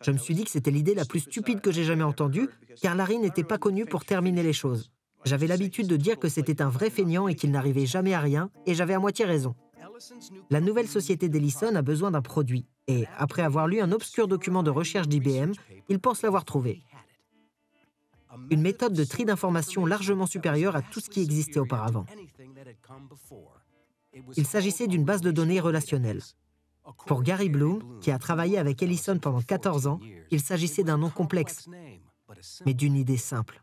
Je me suis dit que c'était l'idée la plus stupide que j'ai jamais entendue, car Larry n'était pas connu pour terminer les choses. J'avais l'habitude de dire que c'était un vrai feignant et qu'il n'arrivait jamais à rien, et j'avais à moitié raison. La nouvelle société d'Ellison a besoin d'un produit, et après avoir lu un obscur document de recherche d'IBM, il pense l'avoir trouvé. Une méthode de tri d'informations largement supérieure à tout ce qui existait auparavant. Il s'agissait d'une base de données relationnelle. Pour Gary Bloom, qui a travaillé avec Ellison pendant 14 ans, il s'agissait d'un nom complexe, mais d'une idée simple.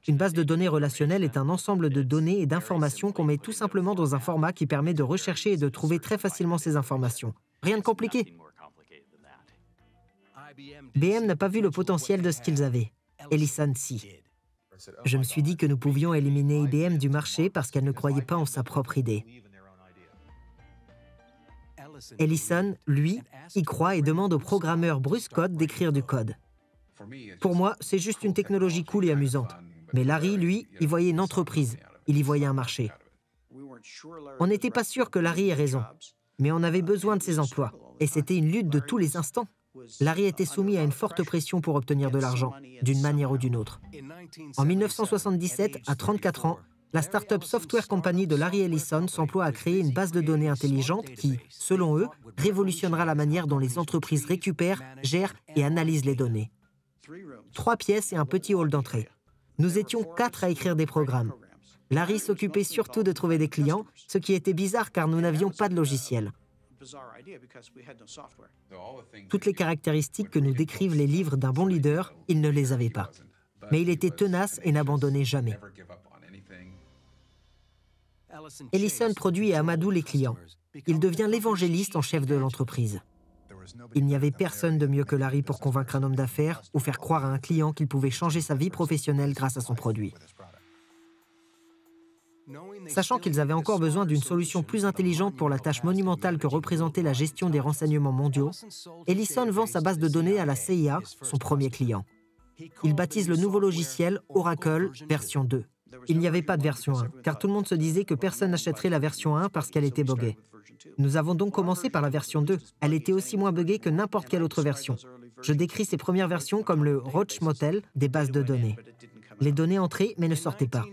Une base de données relationnelle est un ensemble de données et d'informations qu'on met tout simplement dans un format qui permet de rechercher et de trouver très facilement ces informations. Rien de compliqué. IBM n'a pas vu le potentiel de ce qu'ils avaient. Ellison, si. Je me suis dit que nous pouvions éliminer IBM du marché parce qu'elle ne croyait pas en sa propre idée. Ellison, lui, y croit et demande au programmeur Bruce Code d'écrire du code. Pour moi, c'est juste une technologie cool et amusante. Mais Larry, lui, y voyait une entreprise. Il y voyait un marché. On n'était pas sûr que Larry ait raison. Mais on avait besoin de ses emplois. Et c'était une lutte de tous les instants. Larry était soumis à une forte pression pour obtenir de l'argent, d'une manière ou d'une autre. En 1977, à 34 ans, la start-up Software Company de Larry Ellison s'emploie à créer une base de données intelligente qui, selon eux, révolutionnera la manière dont les entreprises récupèrent, gèrent et analysent les données. 3 pièces et un petit hall d'entrée. Nous étions 4 à écrire des programmes. Larry s'occupait surtout de trouver des clients, ce qui était bizarre car nous n'avions pas de logiciel. Toutes les caractéristiques que nous décrivent les livres d'un bon leader, il ne les avait pas. Mais il était tenace et n'abandonnait jamais. Ellison produit et amadoue les clients. Il devient l'évangéliste en chef de l'entreprise. Il n'y avait personne de mieux que Larry pour convaincre un homme d'affaires ou faire croire à un client qu'il pouvait changer sa vie professionnelle grâce à son produit. Sachant qu'ils avaient encore besoin d'une solution plus intelligente pour la tâche monumentale que représentait la gestion des renseignements mondiaux, Ellison vend sa base de données à la CIA, son premier client. Il baptise le nouveau logiciel Oracle version 2. Il n'y avait pas de version 1, car tout le monde se disait que personne n'achèterait la version 1 parce qu'elle était buggée. Nous avons donc commencé par la version 2. Elle était aussi moins buggée que n'importe quelle autre version. Je décris ces premières versions comme le Roach Motel des bases de données. Les données entraient mais ne sortaient pas.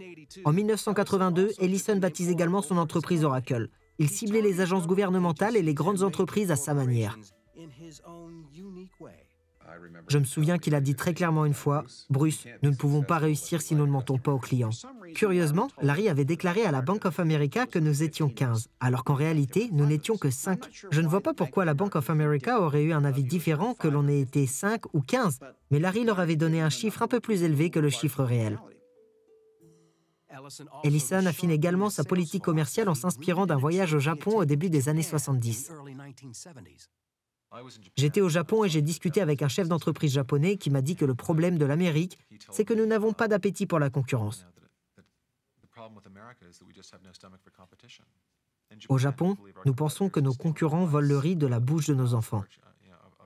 En 1982, Ellison baptise également son entreprise Oracle. Il ciblait les agences gouvernementales et les grandes entreprises à sa manière. Je me souviens qu'il a dit très clairement une fois, « Bruce, nous ne pouvons pas réussir si nous ne mentons pas aux clients. » Curieusement, Larry avait déclaré à la Bank of America que nous étions 15, alors qu'en réalité, nous n'étions que 5. Je ne vois pas pourquoi la Bank of America aurait eu un avis différent que l'on ait été 5 ou 15, mais Larry leur avait donné un chiffre un peu plus élevé que le chiffre réel. Ellison affine également sa politique commerciale en s'inspirant d'un voyage au Japon au début des années 70. J'étais au Japon et j'ai discuté avec un chef d'entreprise japonais qui m'a dit que le problème de l'Amérique, c'est que nous n'avons pas d'appétit pour la concurrence. Au Japon, nous pensons que nos concurrents volent le riz de la bouche de nos enfants.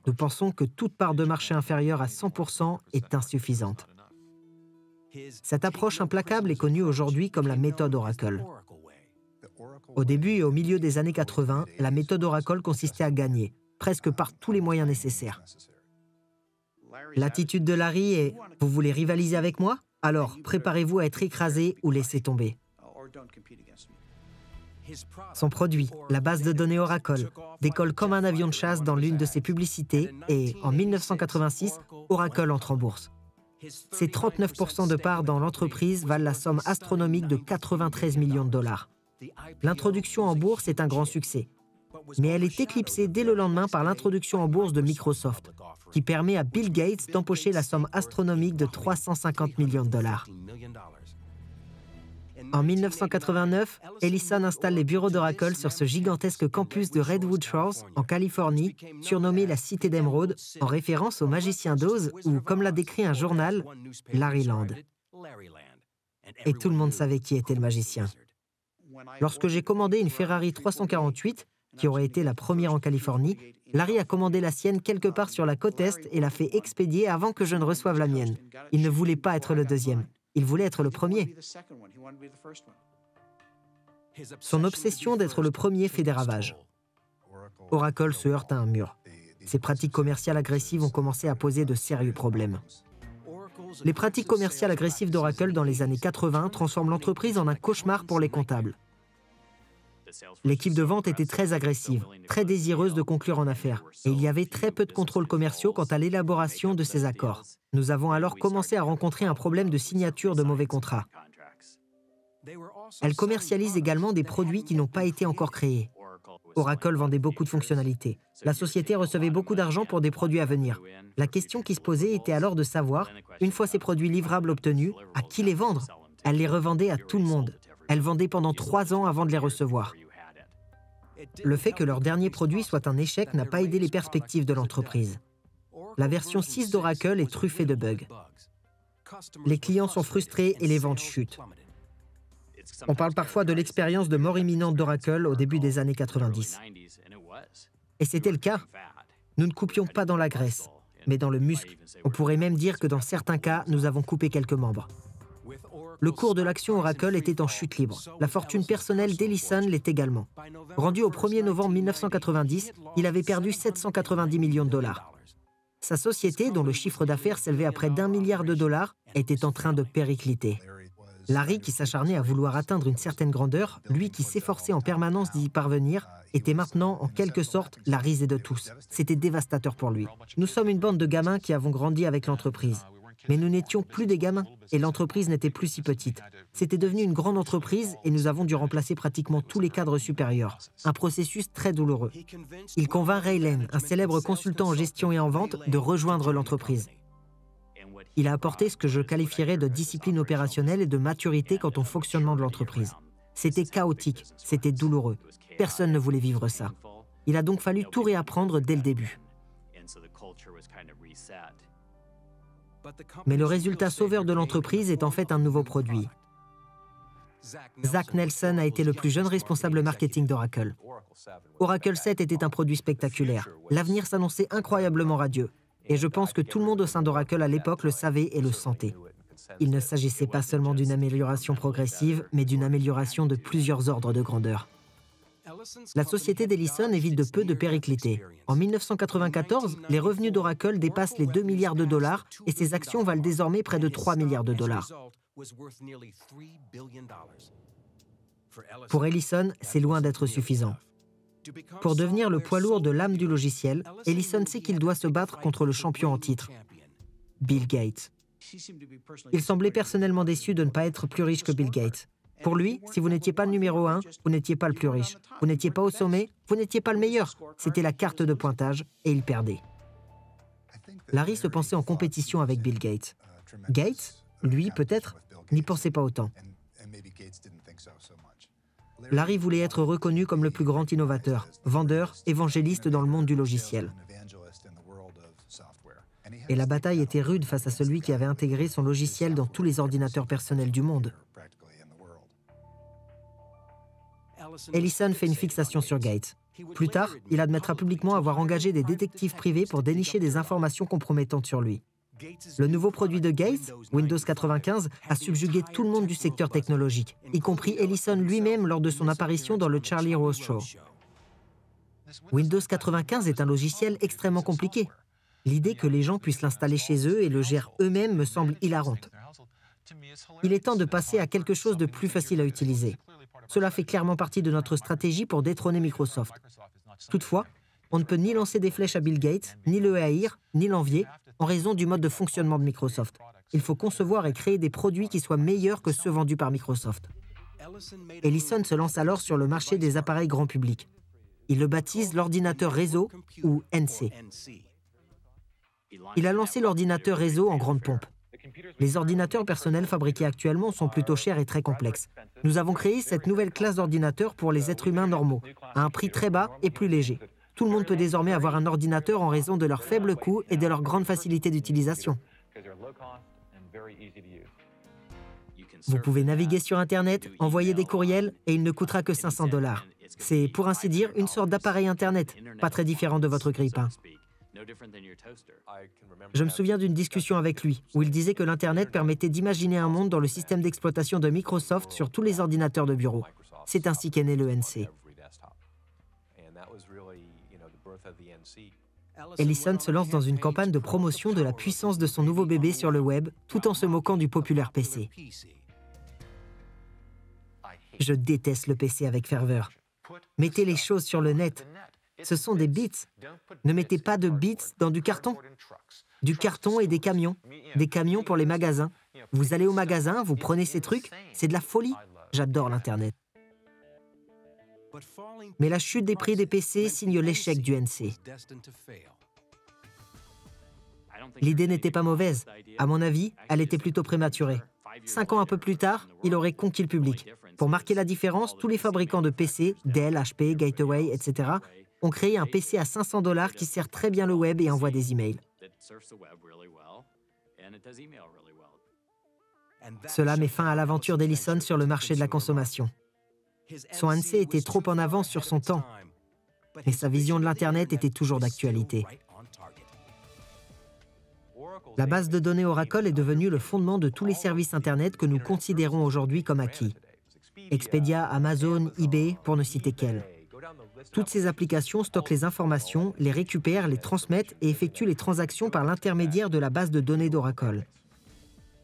Nous pensons que toute part de marché inférieure à 100% est insuffisante. Cette approche implacable est connue aujourd'hui comme la méthode Oracle. Au début et au milieu des années 80, la méthode Oracle consistait à gagner, presque par tous les moyens nécessaires. L'attitude de Larry est « Vous voulez rivaliser avec moi? Alors, préparez-vous à être écrasé ou laissez tomber. » Son produit, la base de données Oracle, décolle comme un avion de chasse dans l'une de ses publicités et, en 1986, Oracle entre en bourse. Ses 39% de parts dans l'entreprise valent la somme astronomique de 93 millions de dollars. L'introduction en bourse est un grand succès, mais elle est éclipsée dès le lendemain par l'introduction en bourse de Microsoft, qui permet à Bill Gates d'empocher la somme astronomique de 350 millions de dollars. En 1989, Ellison installe les bureaux d'Oracle sur ce gigantesque campus de Redwood Shores, en Californie, surnommé la Cité d'Émeraude, en référence au magicien d'Oz, ou, comme l'a décrit un journal, Larryland. Et tout le monde savait qui était le magicien. Lorsque j'ai commandé une Ferrari 348, qui aurait été la première en Californie, Larry a commandé la sienne quelque part sur la côte Est et l'a fait expédier avant que je ne reçoive la mienne. Il ne voulait pas être le deuxième. Il voulait être le premier. Son obsession d'être le premier fait des ravages. Oracle se heurte à un mur. Ses pratiques commerciales agressives ont commencé à poser de sérieux problèmes. Les pratiques commerciales agressives d'Oracle dans les années 80 transforment l'entreprise en un cauchemar pour les comptables. L'équipe de vente était très agressive, très désireuse de conclure en affaires, et il y avait très peu de contrôles commerciaux quant à l'élaboration de ces accords. Nous avons alors commencé à rencontrer un problème de signature de mauvais contrats. Elle commercialise également des produits qui n'ont pas été encore créés. Oracle vendait beaucoup de fonctionnalités. La société recevait beaucoup d'argent pour des produits à venir. La question qui se posait était alors de savoir, une fois ces produits livrables obtenus, à qui les vendre? Elle les revendait à tout le monde. Elle vendait pendant 3 ans avant de les recevoir. Le fait que leur dernier produit soit un échec n'a pas aidé les perspectives de l'entreprise. La version 6 d'Oracle est truffée de bugs. Les clients sont frustrés et les ventes chutent. On parle parfois de l'expérience de mort imminente d'Oracle au début des années 90. Et c'était le cas. Nous ne coupions pas dans la graisse, mais dans le muscle. On pourrait même dire que dans certains cas, nous avons coupé quelques membres. Le cours de l'action Oracle était en chute libre. La fortune personnelle d'Ellison l'est également. Rendu au 1er novembre 1990, il avait perdu 790 millions de dollars. Sa société, dont le chiffre d'affaires s'élevait à près d'1 milliard de dollars, était en train de péricliter. Larry, qui s'acharnait à vouloir atteindre une certaine grandeur, lui qui s'efforçait en permanence d'y parvenir, était maintenant, en quelque sorte, la risée de tous. C'était dévastateur pour lui. Nous sommes une bande de gamins qui avons grandi avec l'entreprise. Mais nous n'étions plus des gamins et l'entreprise n'était plus si petite. C'était devenu une grande entreprise et nous avons dû remplacer pratiquement tous les cadres supérieurs. Un processus très douloureux. Il convainc Ray Lane, un célèbre consultant en gestion et en vente, de rejoindre l'entreprise. Il a apporté ce que je qualifierais de discipline opérationnelle et de maturité quant au fonctionnement de l'entreprise. C'était chaotique, c'était douloureux. Personne ne voulait vivre ça. Il a donc fallu tout réapprendre dès le début. Mais le résultat sauveur de l'entreprise est en fait un nouveau produit. Zach Nelson a été le plus jeune responsable marketing d'Oracle. Oracle 7 était un produit spectaculaire. L'avenir s'annonçait incroyablement radieux. Et je pense que tout le monde au sein d'Oracle à l'époque le savait et le sentait. Il ne s'agissait pas seulement d'une amélioration progressive, mais d'une amélioration de plusieurs ordres de grandeur. La société d'Ellison évite de peu de péricliter. En 1994, les revenus d'Oracle dépassent les 2 milliards de dollars et ses actions valent désormais près de 3 milliards de dollars. Pour Ellison, c'est loin d'être suffisant. Pour devenir le poids lourd de l'âme du logiciel, Ellison sait qu'il doit se battre contre le champion en titre, Bill Gates. Il semblait personnellement déçu de ne pas être plus riche que Bill Gates. Pour lui, si vous n'étiez pas le numéro 1, vous n'étiez pas le plus riche. Vous n'étiez pas au sommet, vous n'étiez pas le meilleur. C'était la carte de pointage et il perdait. Larry se pensait en compétition avec Bill Gates. Gates, lui peut-être, n'y pensait pas autant. Larry voulait être reconnu comme le plus grand innovateur, vendeur, évangéliste dans le monde du logiciel. Et la bataille était rude face à celui qui avait intégré son logiciel dans tous les ordinateurs personnels du monde. Ellison fait une fixation sur Gates. Plus tard, il admettra publiquement avoir engagé des détectives privés pour dénicher des informations compromettantes sur lui. Le nouveau produit de Gates, Windows 95, a subjugué tout le monde du secteur technologique, y compris Ellison lui-même lors de son apparition dans le Charlie Rose Show. Windows 95 est un logiciel extrêmement compliqué. L'idée que les gens puissent l'installer chez eux et le gèrent eux-mêmes me semble hilarante. Il est temps de passer à quelque chose de plus facile à utiliser. Cela fait clairement partie de notre stratégie pour détrôner Microsoft. Toutefois, on ne peut ni lancer des flèches à Bill Gates, ni le haïr, ni l'envier, en raison du mode de fonctionnement de Microsoft. Il faut concevoir et créer des produits qui soient meilleurs que ceux vendus par Microsoft. Ellison se lance alors sur le marché des appareils grand public. Il le baptise l'ordinateur réseau, ou NC. Il a lancé l'ordinateur réseau en grande pompe. Les ordinateurs personnels fabriqués actuellement sont plutôt chers et très complexes. Nous avons créé cette nouvelle classe d'ordinateurs pour les êtres humains normaux, à un prix très bas et plus léger. Tout le monde peut désormais avoir un ordinateur en raison de leur faible coût et de leur grande facilité d'utilisation. Vous pouvez naviguer sur Internet, envoyer des courriels et il ne coûtera que 500 $. C'est, pour ainsi dire, une sorte d'appareil Internet, pas très différent de votre grille-pain. Je me souviens d'une discussion avec lui, où il disait que l'Internet permettait d'imaginer un monde dans le système d'exploitation de Microsoft sur tous les ordinateurs de bureau. C'est ainsi qu'est né le NC. Ellison se lance dans une campagne de promotion de la puissance de son nouveau bébé sur le web, tout en se moquant du populaire PC. Je déteste le PC avec ferveur. Mettez les choses sur le net. Ce sont des bits. Ne mettez pas de bits dans du carton. Du carton et des camions. Des camions pour les magasins. Vous allez au magasin, vous prenez ces trucs. C'est de la folie. J'adore l'Internet. Mais la chute des prix des PC signe l'échec du NC. L'idée n'était pas mauvaise. À mon avis, elle était plutôt prématurée. 5 ans un peu plus tard, il aurait conquis le public. Pour marquer la différence, tous les fabricants de PC, Dell, HP, Gateway, etc., ont créé un PC à 500 $ qui sert très bien le web et envoie des emails. Cela met fin à l'aventure d'Ellison sur le marché de la consommation. Son NC était trop en avance sur son temps, mais sa vision de l'Internet était toujours d'actualité. La base de données Oracle est devenue le fondement de tous les services Internet que nous considérons aujourd'hui comme acquis. Expedia, Amazon, eBay, pour ne citer qu'elles. Toutes ces applications stockent les informations, les récupèrent, les transmettent et effectuent les transactions par l'intermédiaire de la base de données d'Oracle.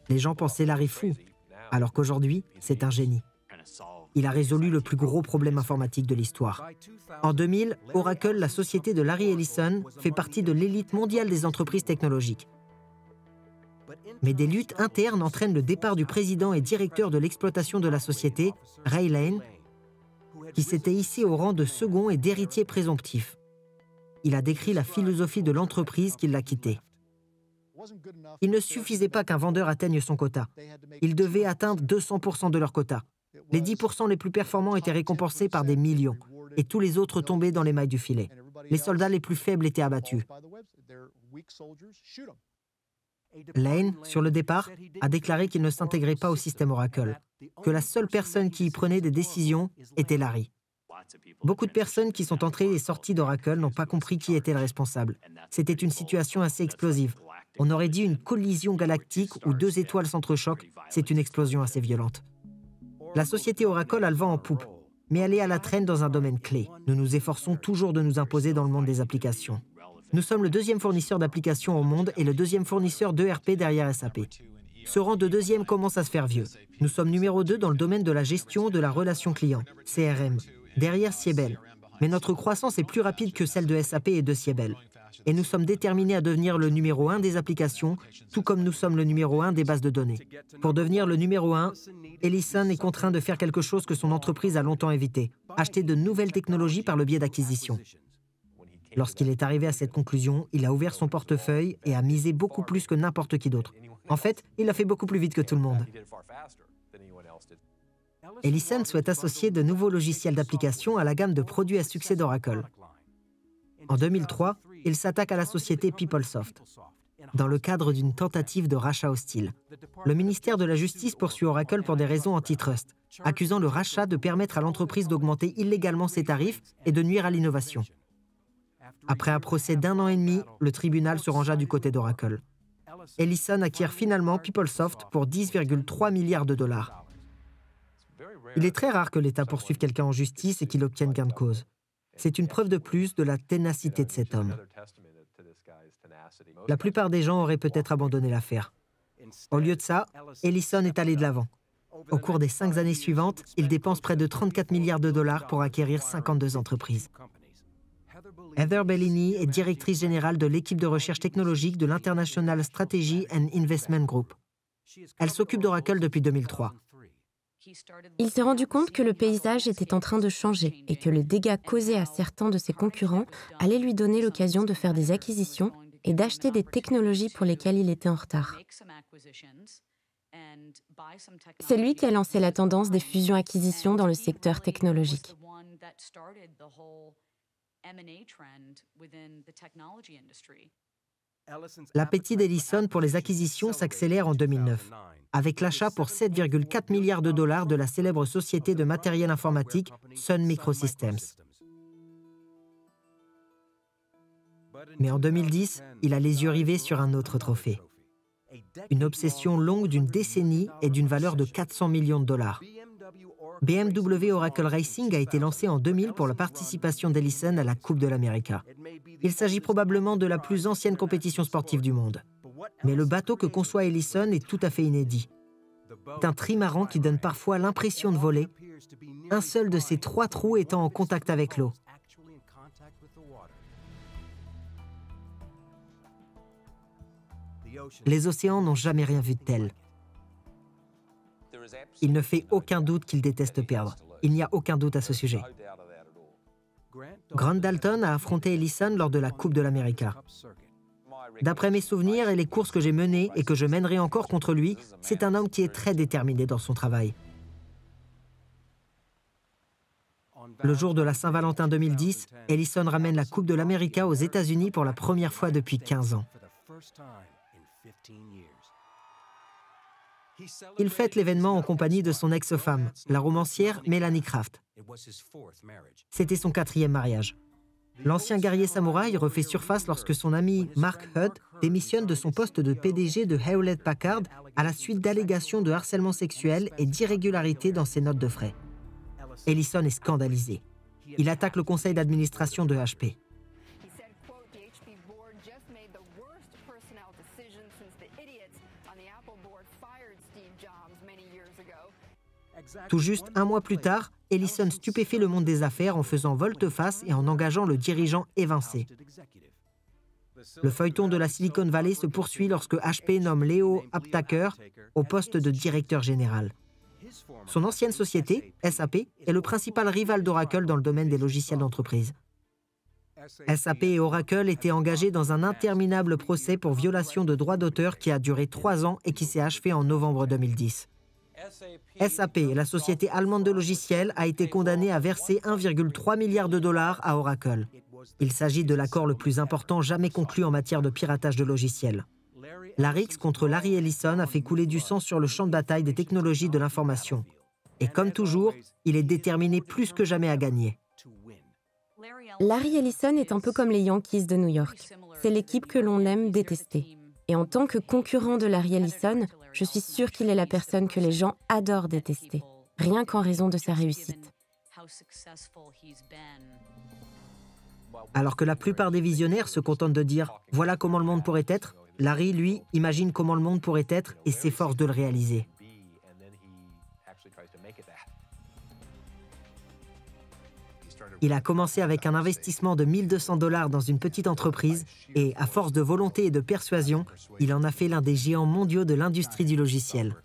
Les gens pensaient Larry fou, alors qu'aujourd'hui, c'est un génie. Il a résolu le plus gros problème informatique de l'histoire. En 2000, Oracle, la société de Larry Ellison, fait partie de l'élite mondiale des entreprises technologiques. Mais des luttes internes entraînent le départ du président et directeur de l'exploitation de la société, Ray Lane, qui s'était hissé au rang de second et d'héritier présomptif. Il a décrit la philosophie de l'entreprise qui l'a quitté. Il ne suffisait pas qu'un vendeur atteigne son quota. Il devait atteindre 200% de leur quota. Les 10% les plus performants étaient récompensés par des millions, et tous les autres tombaient dans les mailles du filet. Les soldats les plus faibles étaient abattus. Lane, sur le départ, a déclaré qu'il ne s'intégrait pas au système Oracle, que la seule personne qui y prenait des décisions était Larry. Beaucoup de personnes qui sont entrées et sorties d'Oracle n'ont pas compris qui était le responsable. C'était une situation assez explosive. On aurait dit une collision galactique où deux étoiles s'entrechoquent. C'est une explosion assez violente. La société Oracle a le vent en poupe, mais elle est à la traîne dans un domaine clé. Nous nous efforçons toujours de nous imposer dans le monde des applications. Nous sommes le deuxième fournisseur d'applications au monde et le deuxième fournisseur d'ERP derrière SAP. Ce rang de deuxième commence à se faire vieux. Nous sommes numéro 2 dans le domaine de la gestion de la relation client, CRM, derrière Siebel. Mais notre croissance est plus rapide que celle de SAP et de Siebel. Et nous sommes déterminés à devenir le numéro 1 des applications, tout comme nous sommes le numéro 1 des bases de données. Pour devenir le numéro 1, Ellison est contraint de faire quelque chose que son entreprise a longtemps évité, acheter de nouvelles technologies par le biais d'acquisitions. Lorsqu'il est arrivé à cette conclusion, il a ouvert son portefeuille et a misé beaucoup plus que n'importe qui d'autre. En fait, il a fait beaucoup plus vite que tout le monde. Ellison souhaite associer de nouveaux logiciels d'application à la gamme de produits à succès d'Oracle. En 2003, il s'attaque à la société PeopleSoft, dans le cadre d'une tentative de rachat hostile. Le ministère de la Justice poursuit Oracle pour des raisons antitrust, accusant le rachat de permettre à l'entreprise d'augmenter illégalement ses tarifs et de nuire à l'innovation. Après un procès d'1 an et demi, le tribunal se rangea du côté d'Oracle. Ellison acquiert finalement PeopleSoft pour 10,3 milliards de dollars. Il est très rare que l'État poursuive quelqu'un en justice et qu'il obtienne gain de cause. C'est une preuve de plus de la ténacité de cet homme. La plupart des gens auraient peut-être abandonné l'affaire. Au lieu de ça, Ellison est allé de l'avant. Au cours des 5 années suivantes, il dépense près de 34 milliards de dollars pour acquérir 52 entreprises. Heather Bellini est directrice générale de l'équipe de recherche technologique de l'International Strategy and Investment Group. Elle s'occupe d'Oracle depuis 2003. Il s'est rendu compte que le paysage était en train de changer et que les dégâts causés à certains de ses concurrents allaient lui donner l'occasion de faire des acquisitions et d'acheter des technologies pour lesquelles il était en retard. C'est lui qui a lancé la tendance des fusions-acquisitions dans le secteur technologique. L'appétit d'Ellison pour les acquisitions s'accélère en 2009, avec l'achat pour 7,4 milliards de dollars de la célèbre société de matériel informatique Sun Microsystems. Mais en 2010, il a les yeux rivés sur un autre trophée. Une obsession longue d'une décennie et d'une valeur de 400 millions de dollars. BMW Oracle Racing a été lancé en 2000 pour la participation d'Ellison à la Coupe de l'Amérique. Il s'agit probablement de la plus ancienne compétition sportive du monde. Mais le bateau que conçoit Ellison est tout à fait inédit. C'est un trimaran qui donne parfois l'impression de voler, un seul de ses 3 trous étant en contact avec l'eau. Les océans n'ont jamais rien vu de tel. Il ne fait aucun doute qu'il déteste perdre. Il n'y a aucun doute à ce sujet. Grant Dalton a affronté Ellison lors de la Coupe de l'Amérique. D'après mes souvenirs et les courses que j'ai menées et que je mènerai encore contre lui, c'est un homme qui est très déterminé dans son travail. Le jour de la Saint-Valentin 2010, Ellison ramène la Coupe de l'Amérique aux États-Unis pour la première fois depuis 15 ans. Il fête l'événement en compagnie de son ex-femme, la romancière Melanie Kraft. C'était son 4e mariage. L'ancien guerrier samouraï refait surface lorsque son ami Mark Hudd démissionne de son poste de PDG de Hewlett-Packard à la suite d'allégations de harcèlement sexuel et d'irrégularités dans ses notes de frais. Ellison est scandalisé. Il attaque le conseil d'administration de HP. Tout juste 1 mois plus tard, Ellison stupéfie le monde des affaires en faisant volte-face et en engageant le dirigeant évincé. Le feuilleton de la Silicon Valley se poursuit lorsque HP nomme Leo Aptaker au poste de directeur général. Son ancienne société, SAP, est le principal rival d'Oracle dans le domaine des logiciels d'entreprise. SAP et Oracle étaient engagés dans un interminable procès pour violation de droits d'auteur qui a duré 3 ans et qui s'est achevé en novembre 2010. SAP, la société allemande de logiciels, a été condamnée à verser 1,3 milliard de dollars à Oracle. Il s'agit de l'accord le plus important jamais conclu en matière de piratage de logiciels. Larix contre Larry Ellison a fait couler du sang sur le champ de bataille des technologies de l'information. Et comme toujours, il est déterminé plus que jamais à gagner. Larry Ellison est un peu comme les Yankees de New York. C'est l'équipe que l'on aime détester. Et en tant que concurrent de Larry Ellison, je suis sûre qu'il est la personne que les gens adorent détester, rien qu'en raison de sa réussite. Alors que la plupart des visionnaires se contentent de dire « voilà comment le monde pourrait être », Larry, lui, imagine comment le monde pourrait être et s'efforce de le réaliser. Il a commencé avec un investissement de 1 200 $ dans une petite entreprise et, à force de volonté et de persuasion, il en a fait l'un des géants mondiaux de l'industrie du logiciel.